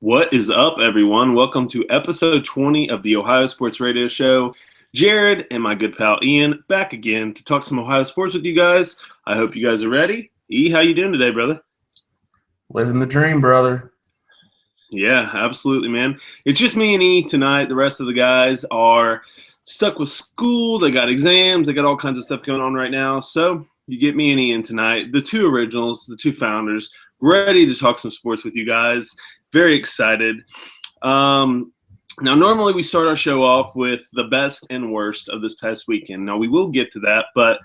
What is up, everyone? Welcome to episode 20 of the Ohio Sports Radio Show. Jared and my good pal Ian back again to talk some Ohio sports with you guys. I hope you guys are ready. E, how you doing today, brother? Living the dream, brother. Yeah, absolutely, man. It's just me and E tonight. The rest of the guys are stuck with school. They got exams. They got all kinds of stuff going on right now. So you get me and Ian tonight, the two originals, the two founders, ready to talk some sports with you guys. Very excited. Now, normally we start our show off with the best and worst of this past weekend. Now, we will get to that, but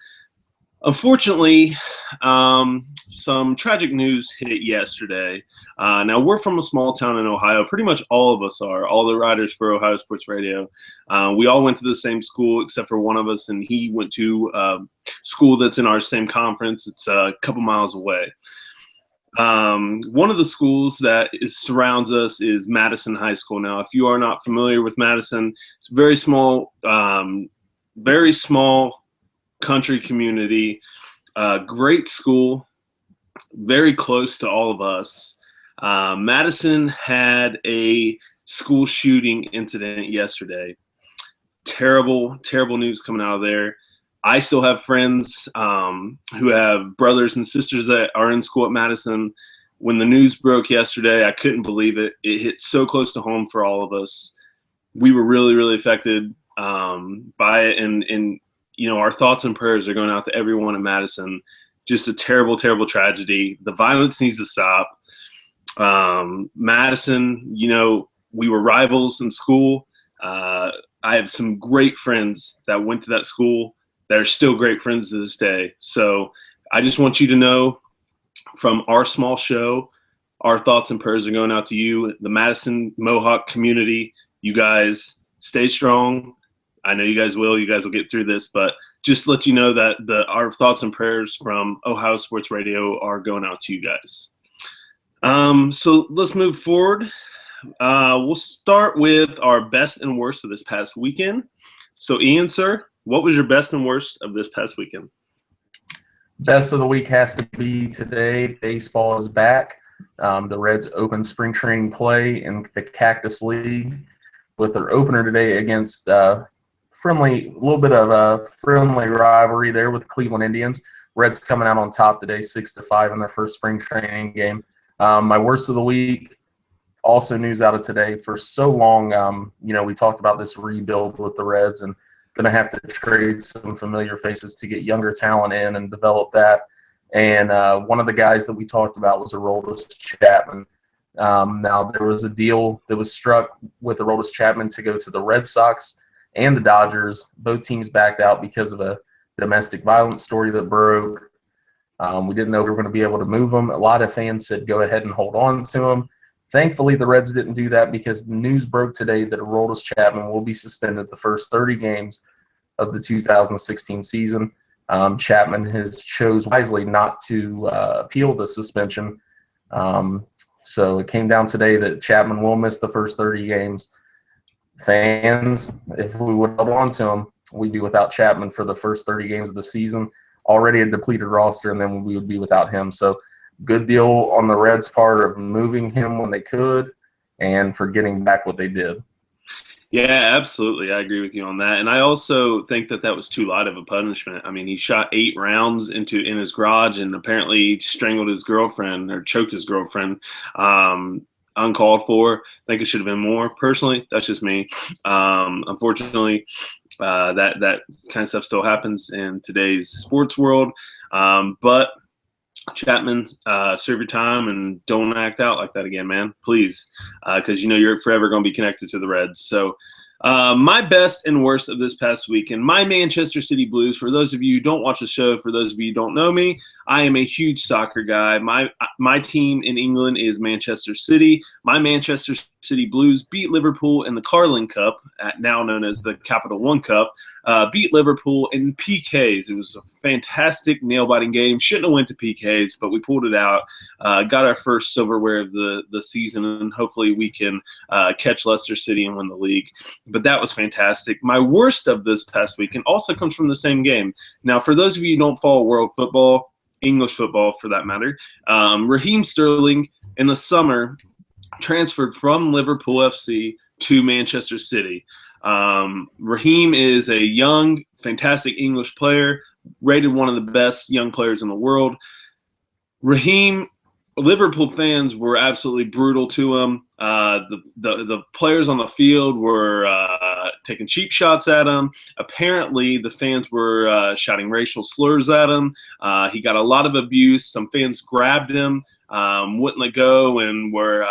unfortunately, some tragic news hit yesterday. Now, we're from a small town in Ohio. Pretty much all of us are, all the writers for Ohio Sports Radio. We all went to the same school except for one of us, and he went to school that's in our same conference. It's a couple miles away. One of the schools that surrounds us is Madison High School. Now, if you are not familiar with Madison, it's a very small country community, great school, very close to all of us. Madison had a school shooting incident yesterday. Terrible, terrible news coming out of there. I still have friends who have brothers and sisters that are in school at Madison. When the news broke yesterday, I couldn't believe it. It hit so close to home for all of us. We were really, really affected by it. And, you know, our thoughts and prayers are going out to everyone in Madison. Just a terrible, terrible tragedy. The violence needs to stop. Madison, you know, we were rivals in school. I have some great friends that went to that school that are still great friends to this day. So I just want you to know from our small show, our thoughts and prayers are going out to you, the Madison Mohawk community. You guys stay strong. I know you guys will. You guys will get through this, but just let you know that our thoughts and prayers from Ohio Sports Radio are going out to you guys. So let's move forward. We'll start with our best and worst of this past weekend. So Ian, sir, what was your best and worst of this past weekend? Best of the week has to be today. Baseball is back. The Reds open spring training play in the Cactus League with their opener today against a little bit of a friendly rivalry there with the Cleveland Indians. Reds coming out on top today, 6-5 in their first spring training game. My worst of the week, also news out of today. For so long, we talked about this rebuild with the Reds and going to have to trade some familiar faces to get younger talent in and develop that. And one of the guys that we talked about was Aroldis Chapman. Now, there was a deal that was struck with Aroldis Chapman to go to the Red Sox and the Dodgers. Both teams backed out because of a domestic violence story that broke. We didn't know we were going to be able to move him. A lot of fans said go ahead and hold on to him. Thankfully, the Reds didn't do that because the news broke today that Aroldis Chapman will be suspended the first 30 games of the 2016 season. Chapman has chose wisely not to appeal the suspension. So it came down today that Chapman will miss the first 30 games. Fans, if we would hold on to him, we'd be without Chapman for the first 30 games of the season. Already a depleted roster, and then we would be without him. So good deal on the Reds' part of moving him when they could and for getting back what they did. Yeah, absolutely. I agree with you on that. And I also think that was too light of a punishment. I mean, he shot 8 rounds in his garage and apparently strangled his girlfriend or choked his girlfriend. Uncalled for. I think it should have been more. Personally, that's just me. Unfortunately, that kind of stuff still happens in today's sports world. But Chapman, serve your time and don't act out like that again, man. Please, because you know you're forever going to be connected to the Reds. So my best and worst of this past weekend, my Manchester City Blues. For those of you who don't watch the show, for those of you who don't know me, I am a huge soccer guy. My team in England is Manchester City. My Manchester City Blues beat Liverpool in the Carling Cup, now known as the Capital One Cup. Beat Liverpool in PKs. It was a fantastic nail-biting game. Shouldn't have went to PKs, but we pulled it out. Got our first silverware of the season, and hopefully we can catch Leicester City and win the league. But that was fantastic. My worst of this past weekend also comes from the same game. Now, for those of you who don't follow world football, English football for that matter, Raheem Sterling in the summer transferred from Liverpool FC to Manchester City. Raheem is a young, fantastic English player, rated one of the best young players in the world. Raheem, Liverpool fans were absolutely brutal to him. The players on the field were taking cheap shots at him. Apparently, the fans were shouting racial slurs at him. He got a lot of abuse. Some fans grabbed him, wouldn't let go, and were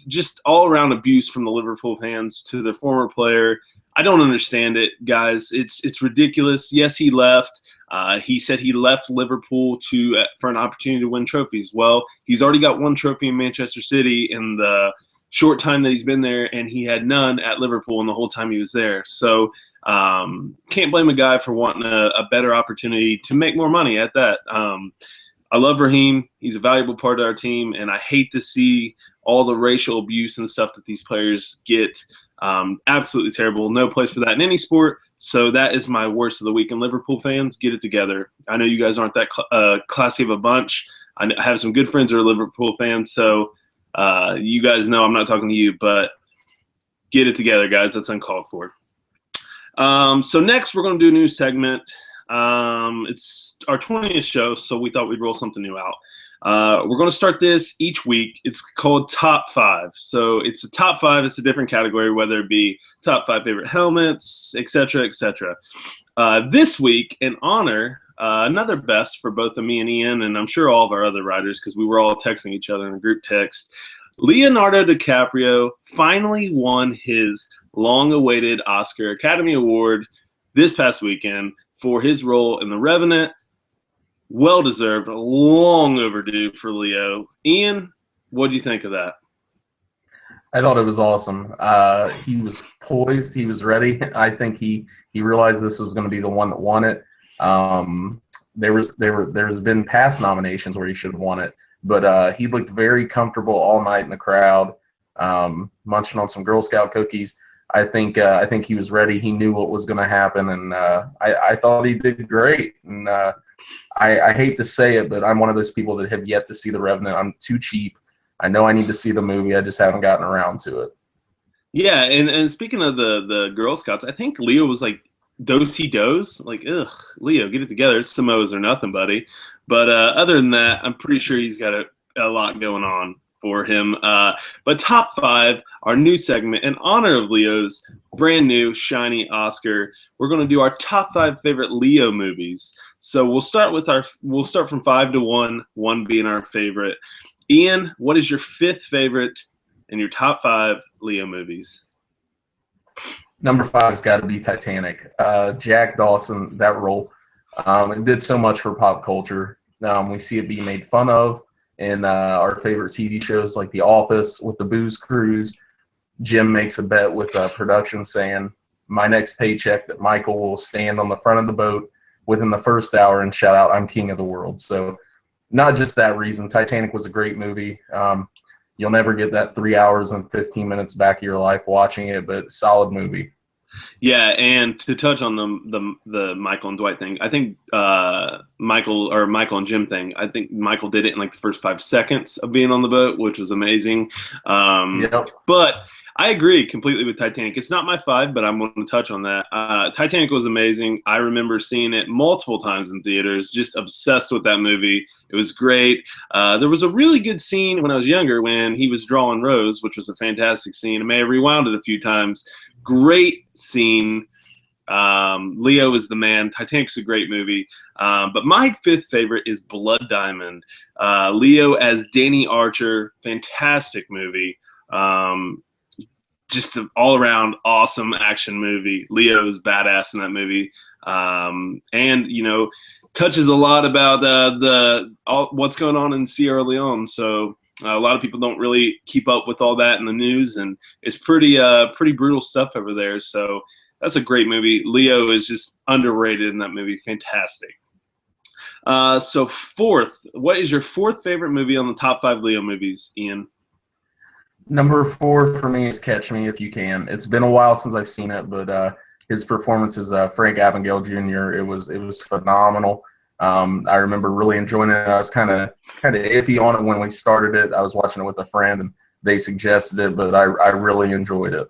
just all around abuse from the Liverpool fans to their former player. I don't understand it, guys. It's ridiculous. Yes, he left. He said he left Liverpool for an opportunity to win trophies. Well, he's already got one trophy in Manchester City in the short time that he's been there, and he had none at Liverpool in the whole time he was there. So can't blame a guy for wanting a better opportunity to make more money at that. I love Raheem. He's a valuable part of our team, and I hate to see all the racial abuse and stuff that these players get. Absolutely terrible. No place for that in any sport. So that is my worst of the week. And Liverpool fans, get it together. I know you guys aren't that classy of a bunch. I have some good friends who are Liverpool fans, so you guys know I'm not talking to you, but get it together, guys. That's uncalled for. So next we're going to do a new segment. It's our 20th show, so we thought we'd roll something new out. We're going to start this each week. It's called Top 5. So it's a top 5. It's a different category, whether it be top 5 favorite helmets, etc., etc. This week, in honor, another best for both of me and Ian, and I'm sure all of our other writers, because we were all texting each other in a group text, Leonardo Dicaprio finally won his long-awaited Oscar Academy Award this past weekend for his role in The Revenant. Well-deserved, long overdue for Leo. Ian, what do you think of that? I thought it was awesome. He was poised. He was ready. I think he realized this was going to be the one that won it. There's been past nominations where he should have won it, but he looked very comfortable all night in the crowd, munching on some Girl Scout cookies. I think he was ready. He knew what was going to happen, and I thought he did great. And I hate to say it, but I'm one of those people that have yet to see The Revenant. I'm too cheap. I know I need to see the movie. I just haven't gotten around to it. Yeah, and speaking of the Girl Scouts, I think Leo was like do-si-dos. Like, ugh, Leo, get it together. It's Samoas or nothing, buddy. But other than that, I'm pretty sure he's got a lot going on for him. But Top 5, our new segment, in honor of Leo's brand new shiny Oscar, we're going to do our top 5 favorite Leo movies. So we'll start from 5 to 1, 1 being our favorite. Ian, what is your 5th favorite in your top 5 Leo movies? Number 5 has got to be Titanic. Jack Dawson, that role, it did so much for pop culture. We see it being made fun of in our favorite TV shows like The Office with the booze cruise. Jim makes a bet with production saying, my next paycheck, that Michael will stand on the front of the boat within the first hour and shout out, I'm king of the world. So not just that reason. Titanic was a great movie. You'll never get that 3 hours and 15 minutes back of your life watching it, but solid movie. Yeah, and to touch on the Michael and Dwight thing, I think Michael and Jim thing, I think Michael did it in like the first 5 seconds of being on the boat, which was amazing. Yep. But I agree completely with Titanic. It's not my 5, but I'm going to touch on that. Titanic was amazing. I remember seeing it multiple times in theaters, just obsessed with that movie. It was great. There was a really good scene when I was younger when he was drawing Rose, which was a fantastic scene. I may have rewound it a few times. Great scene. Leo is the man. Titanic's a great movie. But my 5th favorite is Blood Diamond. Leo as Danny Archer. Fantastic movie. Just an all-around awesome action movie. Leo is badass in that movie. And, you know, touches a lot about what's going on in Sierra Leone. So a lot of people don't really keep up with all that in the news, and it's pretty brutal stuff over there. So that's a great movie. Leo is just underrated in that movie. Fantastic. So 4th, what is your 4th favorite movie on the top 5 Leo movies, Ian? Number 4 for me is Catch Me If You Can. It's been a while since I've seen it, but his performance as Frank Abagnale Jr. it was phenomenal. I remember really enjoying it. I was kind of iffy on it when we started it. I was watching it with a friend, and they suggested it, but I really enjoyed it.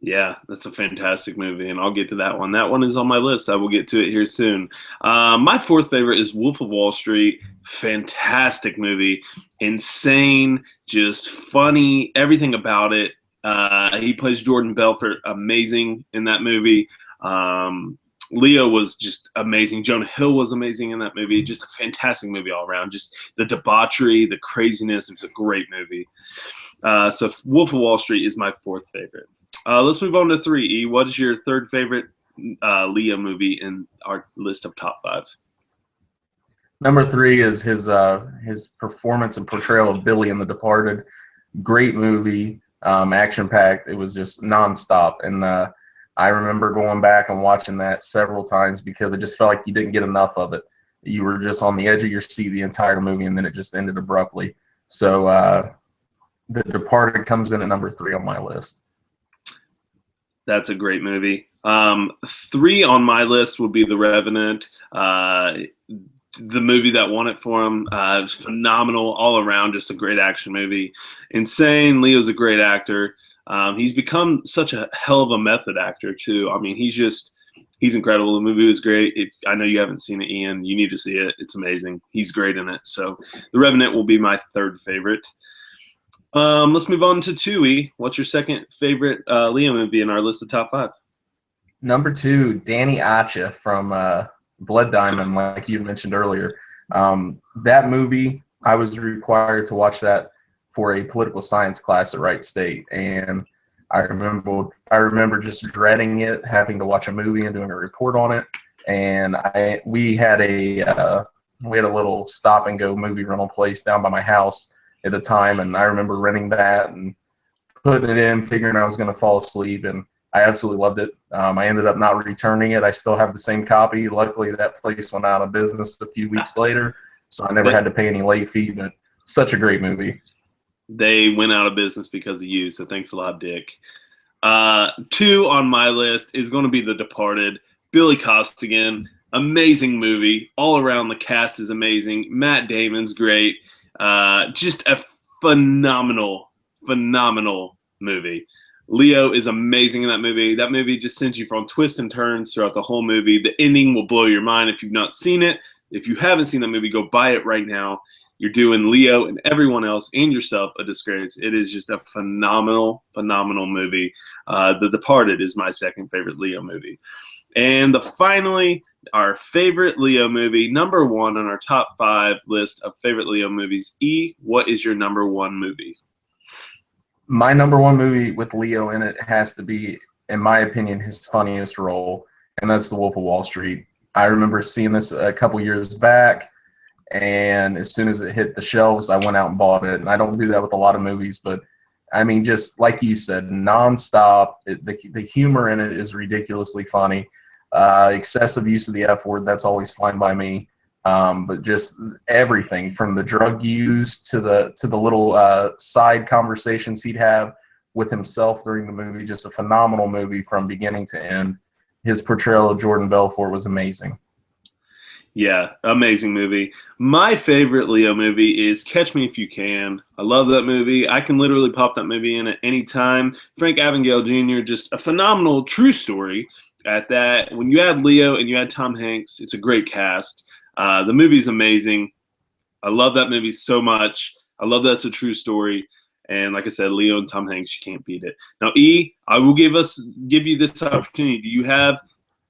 Yeah, that's a fantastic movie, and I'll get to that one. That one is on my list. I will get to it here soon. My fourth favorite is Wolf of Wall Street. Fantastic movie. Insane, just funny, everything about it. He plays Jordan Belfort, amazing in that movie. Leo was just amazing. Jonah Hill was amazing in that movie. Just a fantastic movie all around. Just the debauchery, the craziness. It was a great movie. So Wolf of Wall Street is my fourth favorite. Let's move on to 3. What is your third favorite Leo movie in our list of top 5? Number 3 is his performance and portrayal of Billy in The Departed. Great movie, action-packed. It was just nonstop. And I remember going back and watching that several times because it just felt like you didn't get enough of it. You were just on the edge of your seat the entire movie, and then it just ended abruptly. So The Departed comes in at number 3 on my list. That's a great movie. 3 on my list would be The Revenant. The movie that won it for him. It was phenomenal all around, just a great action movie. Insane. Leo's a great actor. He's become such a hell of a method actor, too. I mean, he's incredible. The movie was great. I know you haven't seen it, Ian. You need to see it. It's amazing. He's great in it. So The Revenant will be my third favorite. Let's move on to 2. What's your second favorite Leo movie in our list of top 5? Number 2, Danny Acha from Blood Diamond, like you mentioned earlier. That movie, I was required to watch that for a political science class at Wright State, and I remember just dreading it, having to watch a movie and doing a report on it. And we had a little stop and go movie rental place down by my house at the time, and I remember renting that and putting it in, figuring I was going to fall asleep, and I absolutely loved it. I ended up not returning it. I still have the same copy. Luckily, that place went out of business a few weeks later, so I never had to pay any late fee, but such a great movie. They went out of business because of you, so thanks a lot, Dick. 2 on my list is going to be The Departed. Billy Costigan, amazing movie. All around, the cast is amazing. Matt Damon's great. Just a phenomenal movie. Leo is amazing in that movie. That movie just sends you on twists and turns throughout the whole movie. The ending will blow your mind if you've not seen it. If you haven't seen that movie, go buy it right now. You're doing Leo and everyone else and yourself a disgrace. It is just a phenomenal movie. The Departed is my second favorite Leo movie. And finally, our favorite Leo movie, number 1 on our top 5 list of favorite Leo movies. What is your number 1 movie? My number 1 movie with Leo in it has to be, in my opinion, his funniest role, and that's The Wolf of Wall Street. I remember seeing this a couple years back, and as soon as it hit the shelves, I went out and bought it. And I don't do that with a lot of movies, but I mean, just like you said, nonstop. The humor in it is ridiculously funny. Excessive use of the F word, that's always fine by me. But just everything from the drug use to the little side conversations he'd have with himself during the movie. Just a phenomenal movie from beginning to end. His portrayal of Jordan Belfort was amazing. Yeah, amazing movie. My favorite Leo movie is Catch Me If You Can. I love that movie. I can literally pop that movie in at any time. Frank Abagnale Jr., just a phenomenal true story at that. When you add Leo and you add Tom Hanks, it's a great cast. The movie's amazing. I love that movie so much. I love that it's a true story. And like I said, Leo and Tom Hanks, you can't beat it. Now, I will give you this opportunity. Do you have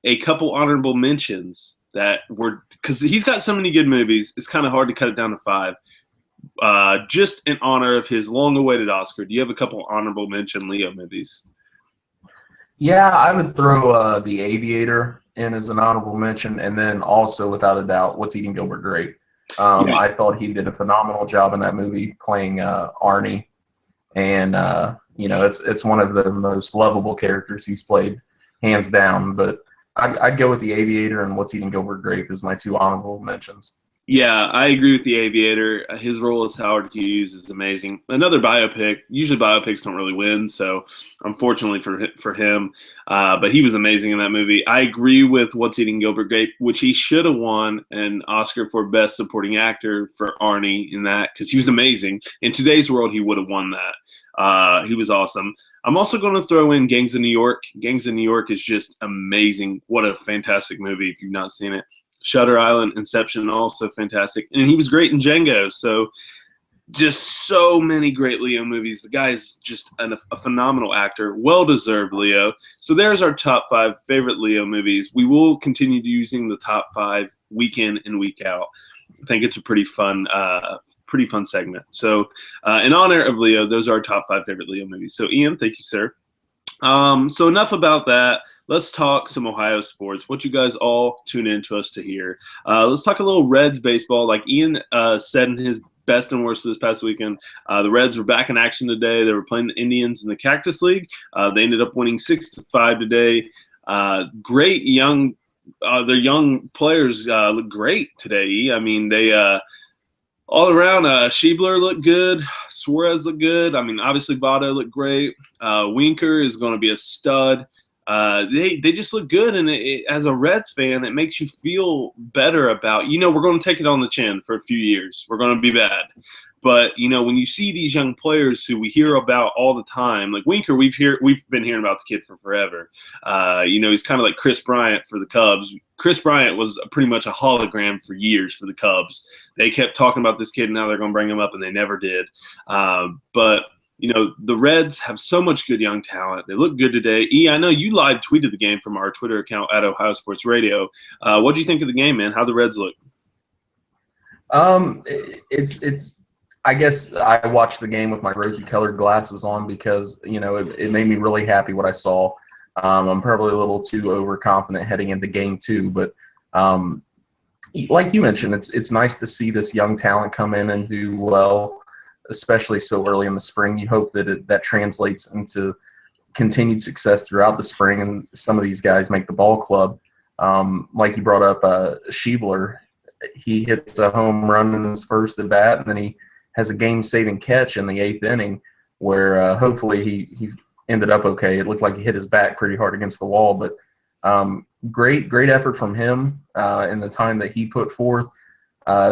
a couple honorable mentions that were, because he's got so many good movies, it's kind of hard to cut it down to 5. Just in honor of his long-awaited Oscar, do you have a couple honorable mention Leo movies? Yeah, I would throw The Aviator in as an honorable mention, and then also, without a doubt, What's Eating Gilbert Grape. I thought he did a phenomenal job in that movie playing Arnie, and it's one of the most lovable characters he's played, hands down. But I'd go with The Aviator and What's Eating Gilbert Grape as my 2 honorable mentions. Yeah, I agree with the Aviator. His role as Howard Hughes is amazing. Another biopic. Usually biopics don't really win, so unfortunately for him, but he was amazing in that movie. I agree with What's Eating Gilbert Grape, which he should have won an Oscar for Best Supporting Actor for Arnie in that because he was amazing. In today's world, he would have won that. He was awesome. I'm also going to throw in Gangs of New York. Gangs of New York is just amazing. What a fantastic movie if you've not seen it. Shutter Island, Inception, also fantastic. And he was great in Django. So just so many great Leo movies. The guy is just a phenomenal actor. Well-deserved Leo. So there's our top 5 favorite Leo movies. We will continue using the top 5 week in and week out. I think it's a pretty fun segment. So in honor of Leo, those are our top 5 favorite Leo movies. So Ian, thank you, sir. So enough about that. Let's talk some Ohio sports. What you guys all tune in to us to hear. Let's talk a little Reds baseball. Like Ian said in his best and worst this past weekend, the Reds were back in action today. They were playing the Indians in the Cactus League. They ended up winning 6-5 today. Great young, their young players look great today. I mean, they all around, Schiebler looked good. Suarez looked good. I mean, obviously Votto looked great. Winker is going to be a stud. They just look good, and as a Reds fan, it makes you feel better about, we're going to take it on the chin for a few years. We're going to be bad. But, when you see these young players who we hear about all the time, like Winker, we've been hearing about the kid for forever. He's kind of like Chris Bryant for the Cubs. Chris Bryant was pretty much a hologram for years for the Cubs. They kept talking about this kid, and now they're going to bring him up, and they never did. But the Reds have so much good young talent. They look good today. E, I know you live tweeted the game from our Twitter account at Ohio Sports Radio. What do you think of the game, man? How the Reds look? It's. I guess I watched the game with my rosy-colored glasses on because it made me really happy what I saw. I'm probably a little too overconfident heading into Game 2, but like you mentioned, it's nice to see this young talent come in and do well, especially so early in the spring. You hope that that translates into continued success throughout the spring, and some of these guys make the ball club. Like you brought up, Schiebler, he hits a home run in his first at bat, and then he has a game-saving catch in the 8th inning where hopefully he ended up okay. It looked like he hit his bat pretty hard against the wall, but great effort from him in the time that he put forth.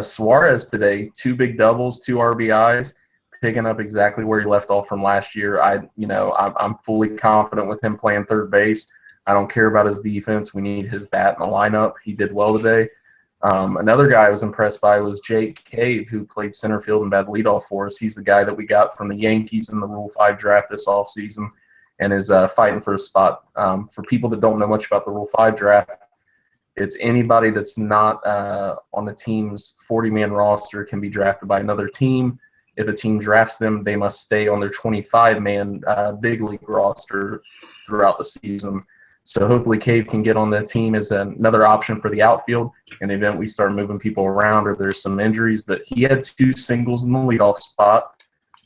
Suarez today, 2 big doubles, 2 RBIs, picking up exactly where he left off from last year. I'm fully confident with him playing third base. I don't care about his defense. We need his bat in the lineup. He did well today. Another guy I was impressed by was Jake Cave, who played center field and batted leadoff for us. He's the guy that we got from the Yankees in the Rule 5 draft this offseason and is fighting for a spot. For people that don't know much about the Rule 5 draft, it's anybody that's not on the team's 40-man roster can be drafted by another team. If a team drafts them, they must stay on their 25-man big league roster throughout the season. So hopefully Cave can get on the team as another option for the outfield in the event we start moving people around or there's some injuries. But he had 2 singles in the leadoff spot,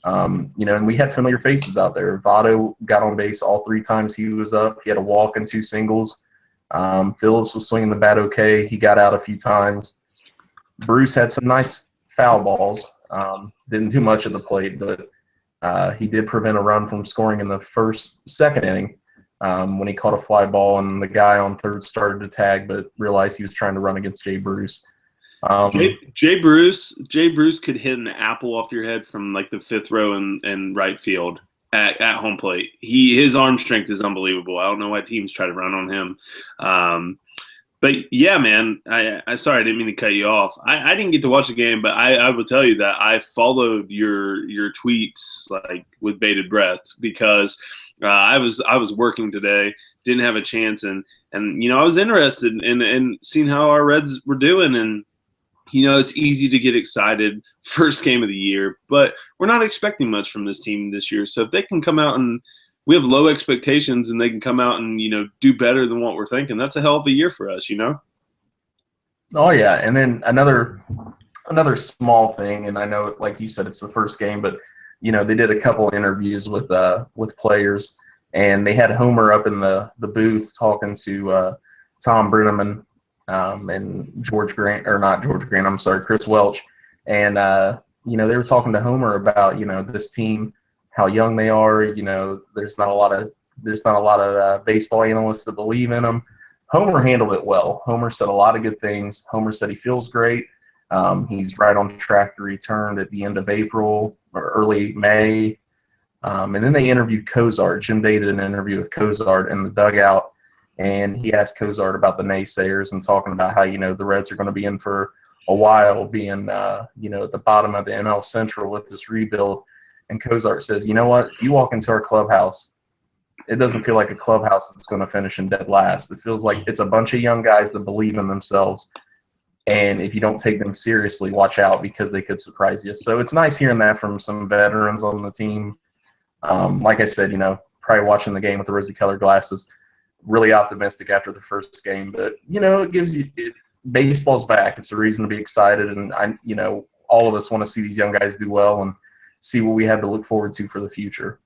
and we had familiar faces out there. Votto got on base all 3 times he was up. He had a walk and 2 singles. Phillips was swinging the bat okay. He got out a few times. Bruce had some nice foul balls. Didn't do much at the plate, but he did prevent a run from scoring in the second inning. When he caught a fly ball and the guy on third started to tag but realized he was trying to run against Jay Bruce. Jay Bruce could hit an apple off your head from like the 5th row and right field at home plate. His arm strength is unbelievable. I don't know why teams try to run on him. But yeah, man, I sorry, I didn't mean to cut you off. I didn't get to watch the game, but I will tell you that I followed your tweets like with bated breath because I was working today, didn't have a chance, and I was interested in seeing how our Reds were doing, and it's easy to get excited first game of the year, but we're not expecting much from this team this year. So if they can come out and we have low expectations and they can come out and, do better than what we're thinking, that's a hell of a year for us, Oh, yeah. And then another small thing, and I know, like you said, it's the first game, but, they did a couple interviews with players, and they had Homer up in the booth talking to Tom Brenneman, and Chris Welch. And, they were talking to Homer about, this team, how young they are. There's not a lot of baseball analysts that believe in them. Homer handled it well. Homer said a lot of good things. Homer said he feels great. He's right on track to return at the end of April or early May. And then they interviewed Cozart. Jim Day did an interview with Cozart in the dugout, and he asked Cozart about the naysayers and talking about how, the Reds are going to be in for a while, being, at the bottom of the NL Central with this rebuild. And Cozart says, you know what? If you walk into our clubhouse, it doesn't feel like a clubhouse that's going to finish in dead last. It feels like it's a bunch of young guys that believe in themselves. And if you don't take them seriously, watch out because they could surprise you. So it's nice hearing that from some veterans on the team. Like I said, probably watching the game with the rosy-colored glasses, really optimistic after the first game. But, it gives you baseball's back. It's a reason to be excited. And, all of us want to see these young guys do well and see what we have to look forward to for the future.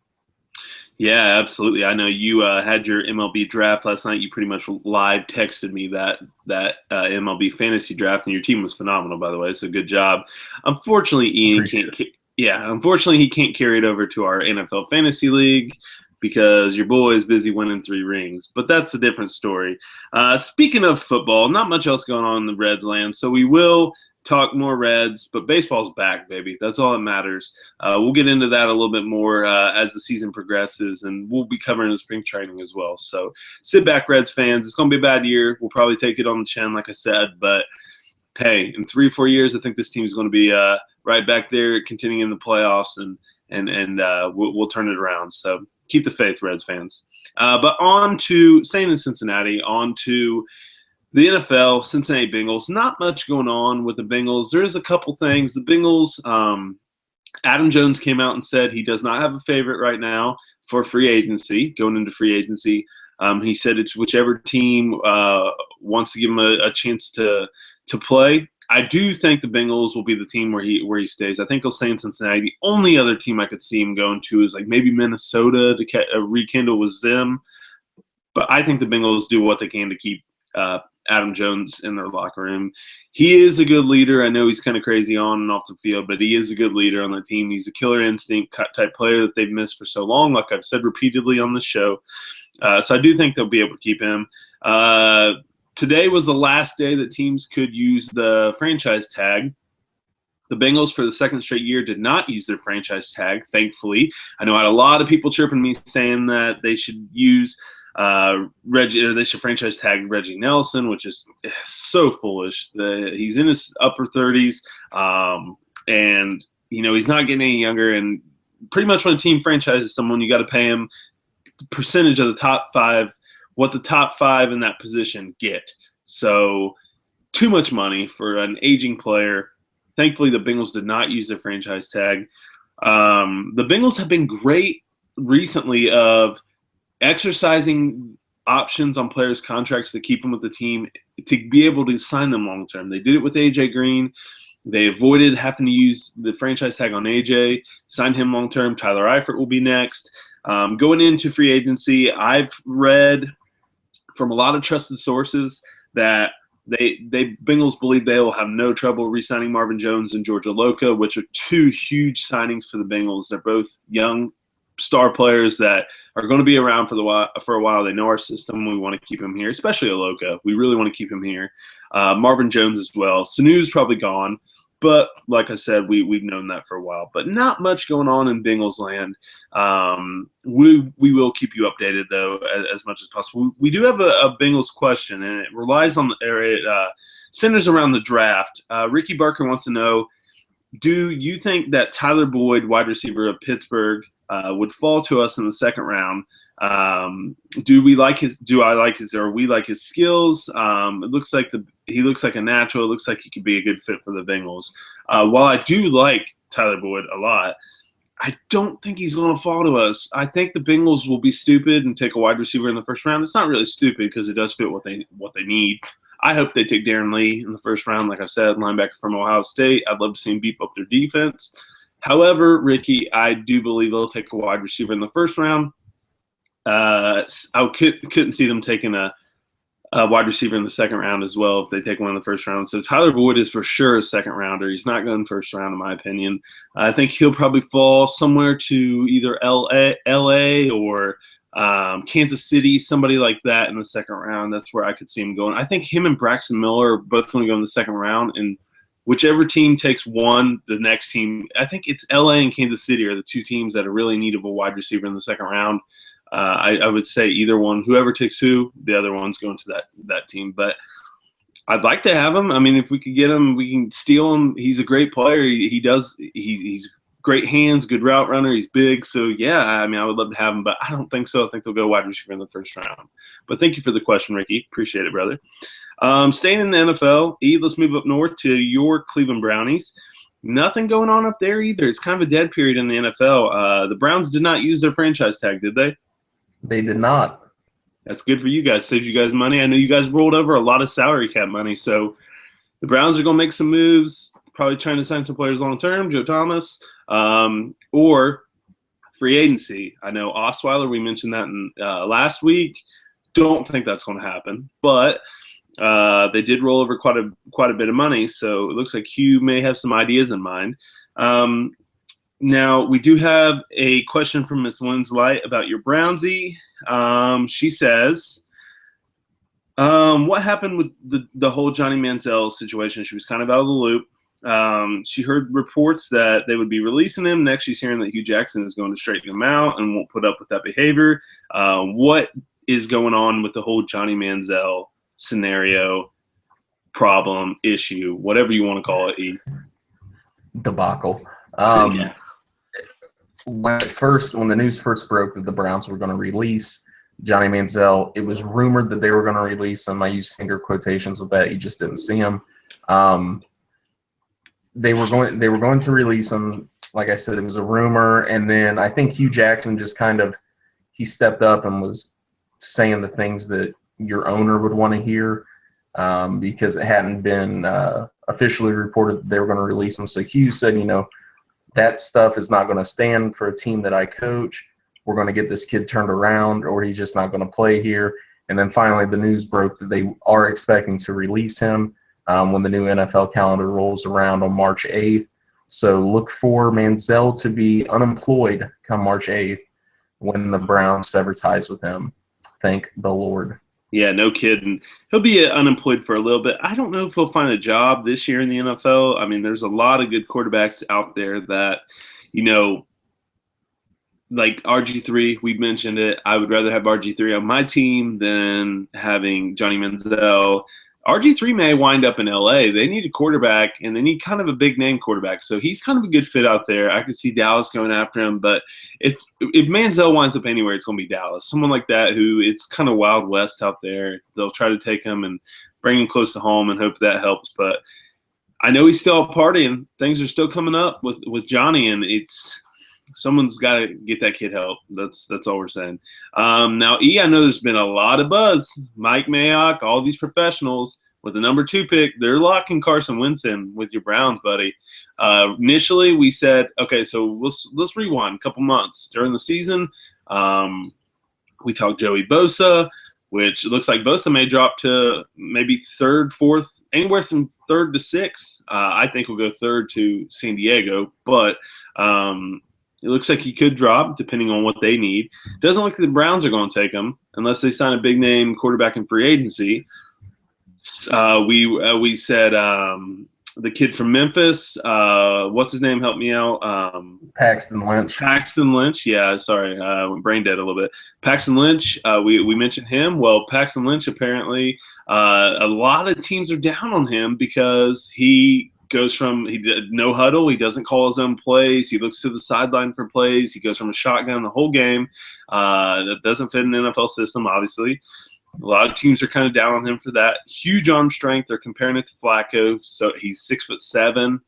Yeah, absolutely. I know you had your MLB draft last night. You pretty much live texted me that MLB fantasy draft, and your team was phenomenal, by the way. So good job. Unfortunately, Ian can't. Unfortunately, he can't carry it over to our NFL fantasy league because your boy is busy winning 3 rings. But that's a different story. Speaking of football, not much else going on in the Reds land, so we will talk more Reds, but baseball's back, baby. That's all that matters. We'll get into that a little bit more as the season progresses, and we'll be covering the spring training as well. So sit back, Reds fans. It's going to be a bad year. We'll probably take it on the chin, like I said, but hey, in 3 or 4 years, I think this team is going to be right back there, continuing in the playoffs, and we'll turn it around. So keep the faith, Reds fans. But on to staying in Cincinnati, on to the NFL, Cincinnati Bengals. Not much going on with the Bengals. There's a couple things. The Bengals, Adam Jones came out and said he does not have a favorite right now for free agency, going into free agency. He said it's whichever team wants to give him a chance to play. I do think the Bengals will be the team where he stays. I think he'll stay in Cincinnati. The only other team I could see him going to is like maybe Minnesota to rekindle with them. But I think the Bengals do what they can to keep Adam Jones in their locker room. He is a good leader. I know he's kind of crazy on and off the field, but he is a good leader on the team. He's a killer instinct type player that they've missed for so long, like I've said repeatedly on the show. So I do think they'll be able to keep him. Today was the last day that teams could use the franchise tag. The Bengals, for the second straight year, did not use their franchise tag, thankfully. I know I had a lot of people chirping me saying that they should use they should franchise tag Reggie Nelson, which is so foolish. He's in his upper 30s, and he's not getting any younger. And pretty much when a team franchises someone, you got to pay him the percentage of the top 5, what the top 5 in that position get. So too much money for an aging player. Thankfully, the Bengals did not use their franchise tag. The Bengals have been great recently of exercising options on players' contracts to keep them with the team, to be able to sign them long term. They did it with A.J. Green. They avoided having to use the franchise tag on A.J., signed him long term. Tyler Eifert will be next. Going into free agency, I've read from a lot of trusted sources that they Bengals believe they will have no trouble re-signing Marvin Jones and George Iloka, which are 2 huge signings for the Bengals. They're both young star players that are going to be around for a while. They know our system. We want to keep him here, especially Iloka. We really want to keep him here. Marvin Jones as well. Sanu's probably gone, but like I said, we've known that for a while. But not much going on in Bengals land. We will keep you updated, though, as much as possible. We do have a Bengals question, and it relies on the area, centers around the draft. Ricky Barker wants to know, do you think that Tyler Boyd, wide receiver of Pittsburgh, would fall to us in the second round? Do we like his skills? It looks like he looks like a natural. It looks like he could be a good fit for the Bengals. While I do like Tyler Boyd a lot, I don't think he's going to fall to us. I think the Bengals will be stupid and take a wide receiver in the first round. It's not really stupid because it does fit what they need. I hope they take Darren Lee in the first round. Like I said, linebacker from Ohio State. I'd love to see him beef up their defense. However, Ricky, I do believe they'll take a wide receiver in the first round. I couldn't see them taking a wide receiver in the second round as well if they take one in the first round. So Tyler Boyd is for sure a second rounder. He's not going first round in my opinion. I think he'll probably fall somewhere to either LA or Kansas City, somebody like that in the second round. That's where I could see him going. I think him and Braxton Miller are both going to go in the second round, and whichever team takes one, the next team, I think it's LA and Kansas City are the two teams that are really in need of a wide receiver in the second round. I would say either one, whoever takes who, the other one's going to that team. But I'd like to have him. I mean, if we could get him, we can steal him. He's a great player. He's great hands, good route runner. He's big. So, yeah, I mean, I would love to have him, but I don't think so. I think they'll go wide receiver in the first round. But thank you for the question, Ricky. Appreciate it, brother. Staying in the NFL, let's move up north to your Cleveland Brownies. Nothing going on up there either. It's kind of a dead period in the NFL. The Browns did not use their franchise tag, did they? They did not. That's good for you guys. Saves you guys money. I know you guys rolled over a lot of salary cap money, so the Browns are going to make some moves, probably trying to sign some players long term, Joe Thomas, or free agency. I know Osweiler, we mentioned that in, last week. Don't think that's going to happen, but they did roll over quite a bit of money, so it looks like Hugh may have some ideas in mind. Now, we do have a question from Miss Lynn's Light about your Brownsy. She says, what happened with the whole Johnny Manziel situation? She was kind of out of the loop. She heard reports that they would be releasing him. Next, she's hearing that Hugh Jackson is going to straighten him out and won't put up with that behavior. What is going on with the whole Johnny Manziel scenario, problem, issue, whatever you want to call it, E? Debacle. Yeah. When the news first broke that the Browns were going to release Johnny Manziel, it was rumored that they were going to release him. I use finger quotations with that. You just didn't see him. They were going to release him. Like I said, it was a rumor, and then I think Hugh Jackson just he stepped up and was saying the things that your owner would want to hear, because it hadn't been officially reported that they were going to release him. So Hugh said, that stuff is not going to stand for a team that I coach. We're going to get this kid turned around, or he's just not going to play here. And then finally the news broke that they are expecting to release him when the new NFL calendar rolls around on March 8th. So look for Manziel to be unemployed come March 8th when the Browns sever ties with him. Thank the Lord. Yeah, no kidding. He'll be unemployed for a little bit. I don't know if he'll find a job this year in the NFL. I mean, there's a lot of good quarterbacks out there that, like RG3, we mentioned it. I would rather have RG3 on my team than having Johnny Manziel. RG3 may wind up in LA. They need a quarterback, and they need kind of a big-name quarterback. So he's kind of a good fit out there. I could see Dallas going after him. But if Manziel winds up anywhere, it's going to be Dallas. Someone like that who it's kind of Wild West out there. They'll try to take him and bring him close to home and hope that helps. But I know he's still partying. Things are still coming up with Johnny, and someone's got to get that kid help. That's all we're saying. Now, E, I know there's been a lot of buzz. Mike Mayock, all these professionals with the number 2 pick, they're locking Carson Wentz in with your Browns, buddy. Initially, we said, okay, so let's rewind a couple months. During the season, we talked Joey Bosa, which looks like Bosa may drop to maybe 3rd, 4th, anywhere from 3rd to 6th. I think we'll go 3rd to San Diego, but it looks like he could drop depending on what they need. Doesn't look like the Browns are going to take him unless they sign a big-name quarterback in free agency. We said the kid from Memphis, what's his name? Help me out. Paxton Lynch. Paxton Lynch. Yeah, sorry. Went brain dead a little bit. Paxton Lynch, we mentioned him. Well, Paxton Lynch apparently, a lot of teams are down on him because he goes from no huddle. He doesn't call his own plays. He looks to the sideline for plays. He goes from a shotgun the whole game. That doesn't fit an NFL system, obviously. A lot of teams are kind of down on him for that. Huge arm strength. They're comparing it to Flacco. So he's 6'7",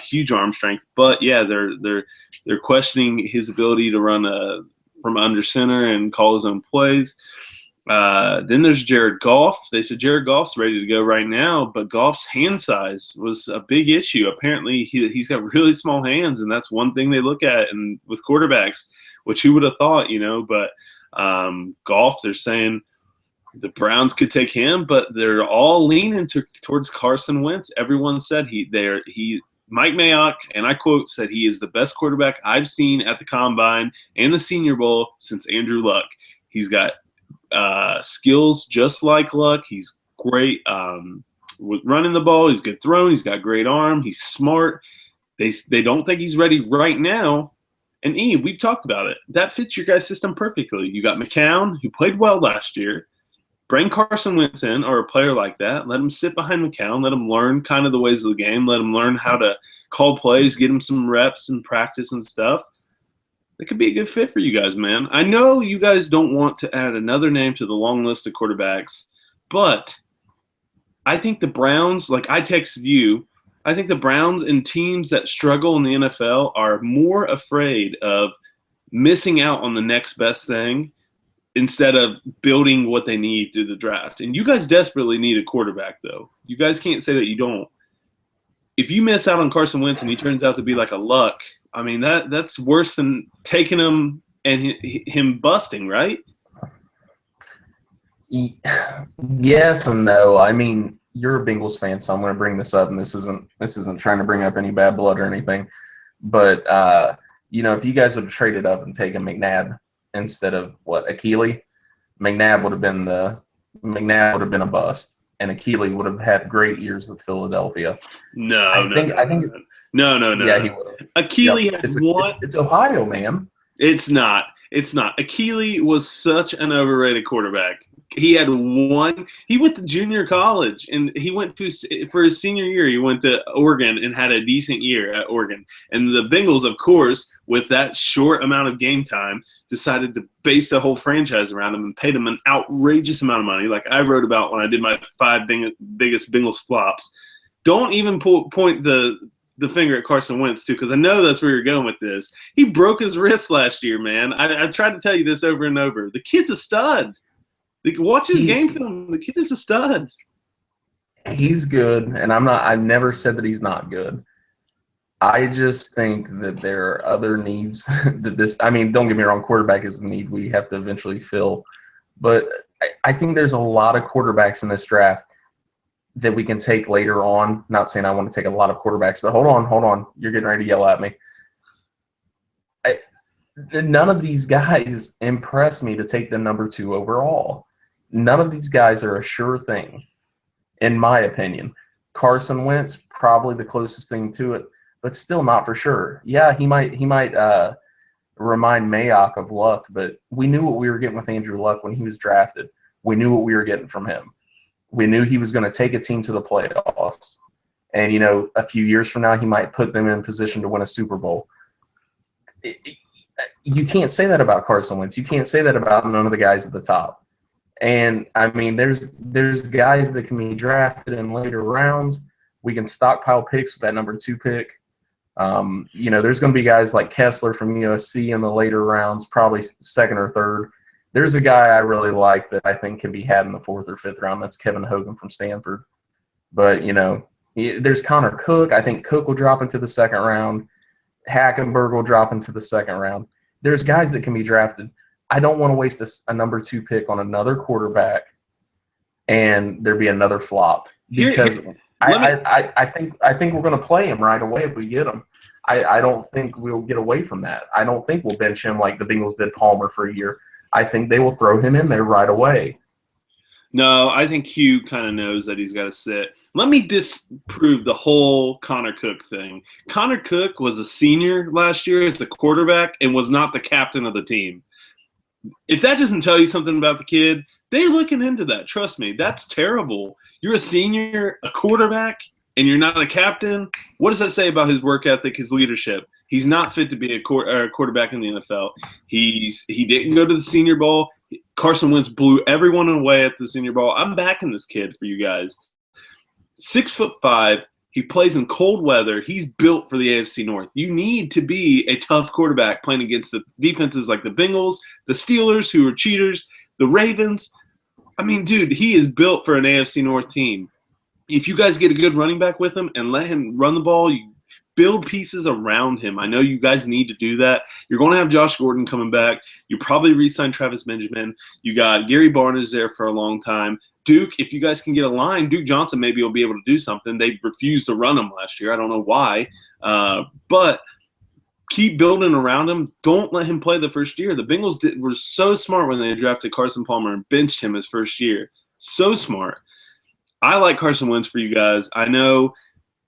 huge arm strength. But yeah, they're questioning his ability to run from under center and call his own plays. Then there's Jared Goff. They said Jared Goff's ready to go right now, but Goff's hand size was a big issue. Apparently, he's got really small hands, and that's one thing they look at and with quarterbacks, which who would have thought, But Goff, they're saying The Browns could take him, but they're all leaning towards Carson Wentz. Everyone said Mike Mayock, and I quote, said he is the best quarterback I've seen at the Combine and the Senior Bowl since Andrew Luck. He's got skills just like Luck. He's great with running the ball. He's good throwing. He's got great arm. He's smart. They don't think he's ready right now. And we've talked about it. That fits your guys' system perfectly. You got McCown, who played well last year. Bring Carson Wentz in, or a player like that. Let him sit behind McCown. Let him learn kind of the ways of the game. Let him learn how to call plays, get him some reps and practice and stuff. It could be a good fit for you guys, man. I know you guys don't want to add another name to the long list of quarterbacks, but I think the Browns, like I texted you, I think the Browns and teams that struggle in the NFL are more afraid of missing out on the next best thing instead of building what they need through the draft. And you guys desperately need a quarterback, though. You guys can't say that you don't. If you miss out on Carson Wentz and he turns out to be like a Luck, I mean, that's worse than taking him and him busting, right? Yes and no. I mean, you're a Bengals fan, so I'm going to bring this up, and this isn't trying to bring up any bad blood or anything. But, if you guys would have traded up and taken McNabb instead of Akili, McNabb would have been a bust, and Akili would have had great years with Philadelphia. No. I think Yeah, he would have. Akili has one. It's Ohio, man. It's not. Akili was such an overrated quarterback. He had one. He went to junior college, and he went for his senior year. He went to Oregon and had a decent year at Oregon. And the Bengals, of course, with that short amount of game time, decided to base the whole franchise around him and paid him an outrageous amount of money, like I wrote about when I did my 5 biggest Bengals flops. Don't even point the finger at Carson Wentz, too, because I know that's where you're going with this. He broke his wrist last year, man. I tried to tell you this over and over. The kid's a stud. Watch his game film. The kid is a stud. He's good, and I've never said that he's not good. I just think that there are other needs don't get me wrong, quarterback is a need we have to eventually fill. But I think there's a lot of quarterbacks in this draft that we can take later on. Not saying I want to take a lot of quarterbacks, but hold on. You're getting ready to yell at me. None of these guys impress me to take them number 2 overall. None of these guys are a sure thing, in my opinion. Carson Wentz, probably the closest thing to it, but still not for sure. Yeah, he might remind Mayock of Luck, but we knew what we were getting with Andrew Luck when he was drafted. We knew what we were getting from him. We knew he was going to take a team to the playoffs. And, a few years from now, he might put them in position to win a Super Bowl. You can't say that about Carson Wentz. You can't say that about none of the guys at the top. And, I mean, there's guys that can be drafted in later rounds. We can stockpile picks with that number 2 pick. There's going to be guys like Kessler from USC in the later rounds, probably 2nd or 3rd. There's a guy I really like that I think can be had in the 4th or 5th round. That's Kevin Hogan from Stanford. But, there's Connor Cook. I think Cook will drop into the 2nd round. Hackenberg will drop into the 2nd round. There's guys that can be drafted. I don't want to waste a number 2 pick on another quarterback and there be another flop because I think we're going to play him right away if we get him. I don't think we'll get away from that. I don't think we'll bench him like the Bengals did Palmer for a year. I think they will throw him in there right away. No, I think Hugh kind of knows that he's got to sit. Let me disprove the whole Connor Cook thing. Connor Cook was a senior last year as the quarterback and was not the captain of the team. If that doesn't tell you something about the kid, they're looking into that. Trust me, that's terrible. You're a senior, a quarterback, and you're not a captain. What does that say about his work ethic, his leadership? He's not fit to be a quarterback in the NFL. He didn't go to the Senior Bowl. Carson Wentz blew everyone away at the Senior Bowl. I'm backing this kid for you guys. 6'5". He plays in cold weather. He's built for the AFC North. You need to be a tough quarterback playing against the defenses like the Bengals, the Steelers, who are cheaters, the Ravens. I mean, dude, he is built for an AFC North team. If you guys get a good running back with him and let him run the ball, you build pieces around him. I know you guys need to do that. You're going to have Josh Gordon coming back. You probably re-sign Travis Benjamin. You got Gary Barnes there for a long time. Duke, if you guys can get a line, Duke Johnson maybe will be able to do something. They refused to run him last year. I don't know why. But keep building around him. Don't let him play the first year. The Bengals were so smart when they drafted Carson Palmer and benched him his first year. So smart. I like Carson Wentz for you guys. I know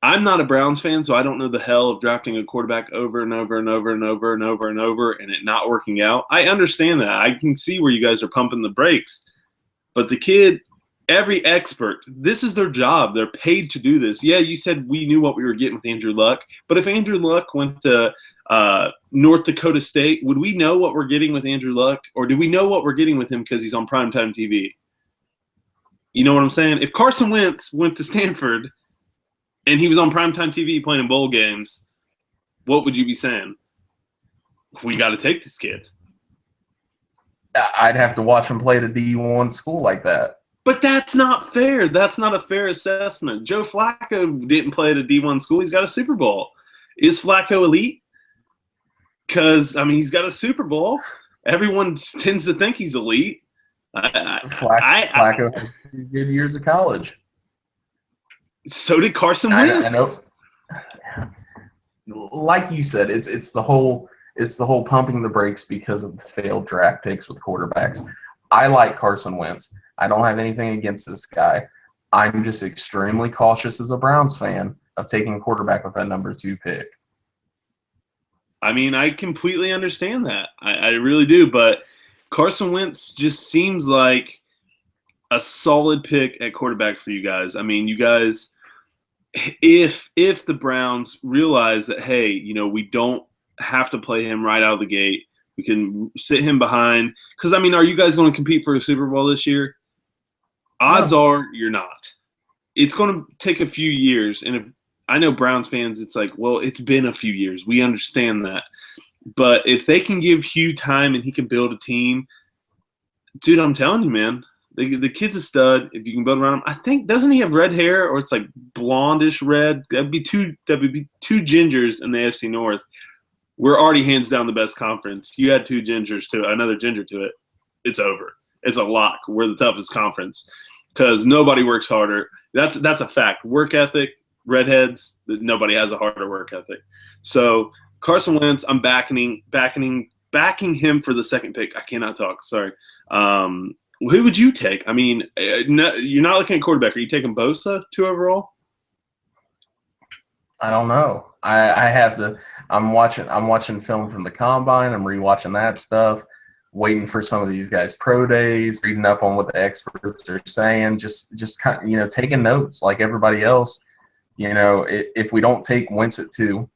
I'm not a Browns fan, so I don't know the hell of drafting a quarterback over and over and over and over and over and over and it not working out. I understand that. I can see where you guys are pumping the brakes. But the kid – every expert, this is their job. They're paid to do this. Yeah, you said we knew what we were getting with Andrew Luck, but if Andrew Luck went to North Dakota State, would we know what we're getting with Andrew Luck, or do we know what we're getting with him because he's on primetime TV? You know what I'm saying? If Carson Wentz went to Stanford and he was on primetime TV playing in bowl games, what would you be saying? We got to take this kid. I'd have to watch him play at a D1 school like that. But that's not fair. That's not a fair assessment. Joe Flacco didn't play at a D1 school. He's got a Super Bowl. Is Flacco elite? Because, I mean, he's got a Super Bowl. Everyone tends to think he's elite. Flacco had good years of college. So did Carson Wentz. I know. Like you said, it's the whole pumping the brakes because of the failed draft picks with quarterbacks. I like Carson Wentz. I don't have anything against this guy. I'm just extremely cautious as a Browns fan of taking a quarterback with that number 2 pick. I mean, I completely understand that. I really do. But Carson Wentz just seems like a solid pick at quarterback for you guys. I mean, you guys, if the Browns realize that, hey, you know, we don't have to play him right out of the gate, we can sit him behind. Because, I mean, are you guys going to compete for a Super Bowl this year? Odds are you're not. It's going to take a few years. And if I know Browns fans, it's like, well, it's been a few years. We understand that. But if they can give Hugh time and he can build a team, dude, I'm telling you, man, the kid's a stud. If you can build around him, I think, doesn't he have red hair or it's like blondish red? That'd be two gingers in the AFC North. We're already hands down the best conference. You add 2 gingers to another ginger to it, it's over. It's a lock. We're the toughest conference because nobody works harder. That's a fact. Work ethic, redheads, nobody has a harder work ethic. So Carson Wentz, I'm backing him for the second pick. I cannot talk. Sorry. Who would you take? I mean, you're not looking at quarterback. Are you taking Bosa 2 overall? I don't know. I have to. I'm watching film from the combine. I'm rewatching that stuff. Waiting for some of these guys' pro days, reading up on what the experts are saying, just kind of, you know, taking notes like everybody else. You know, if we don't take Wentz at 2,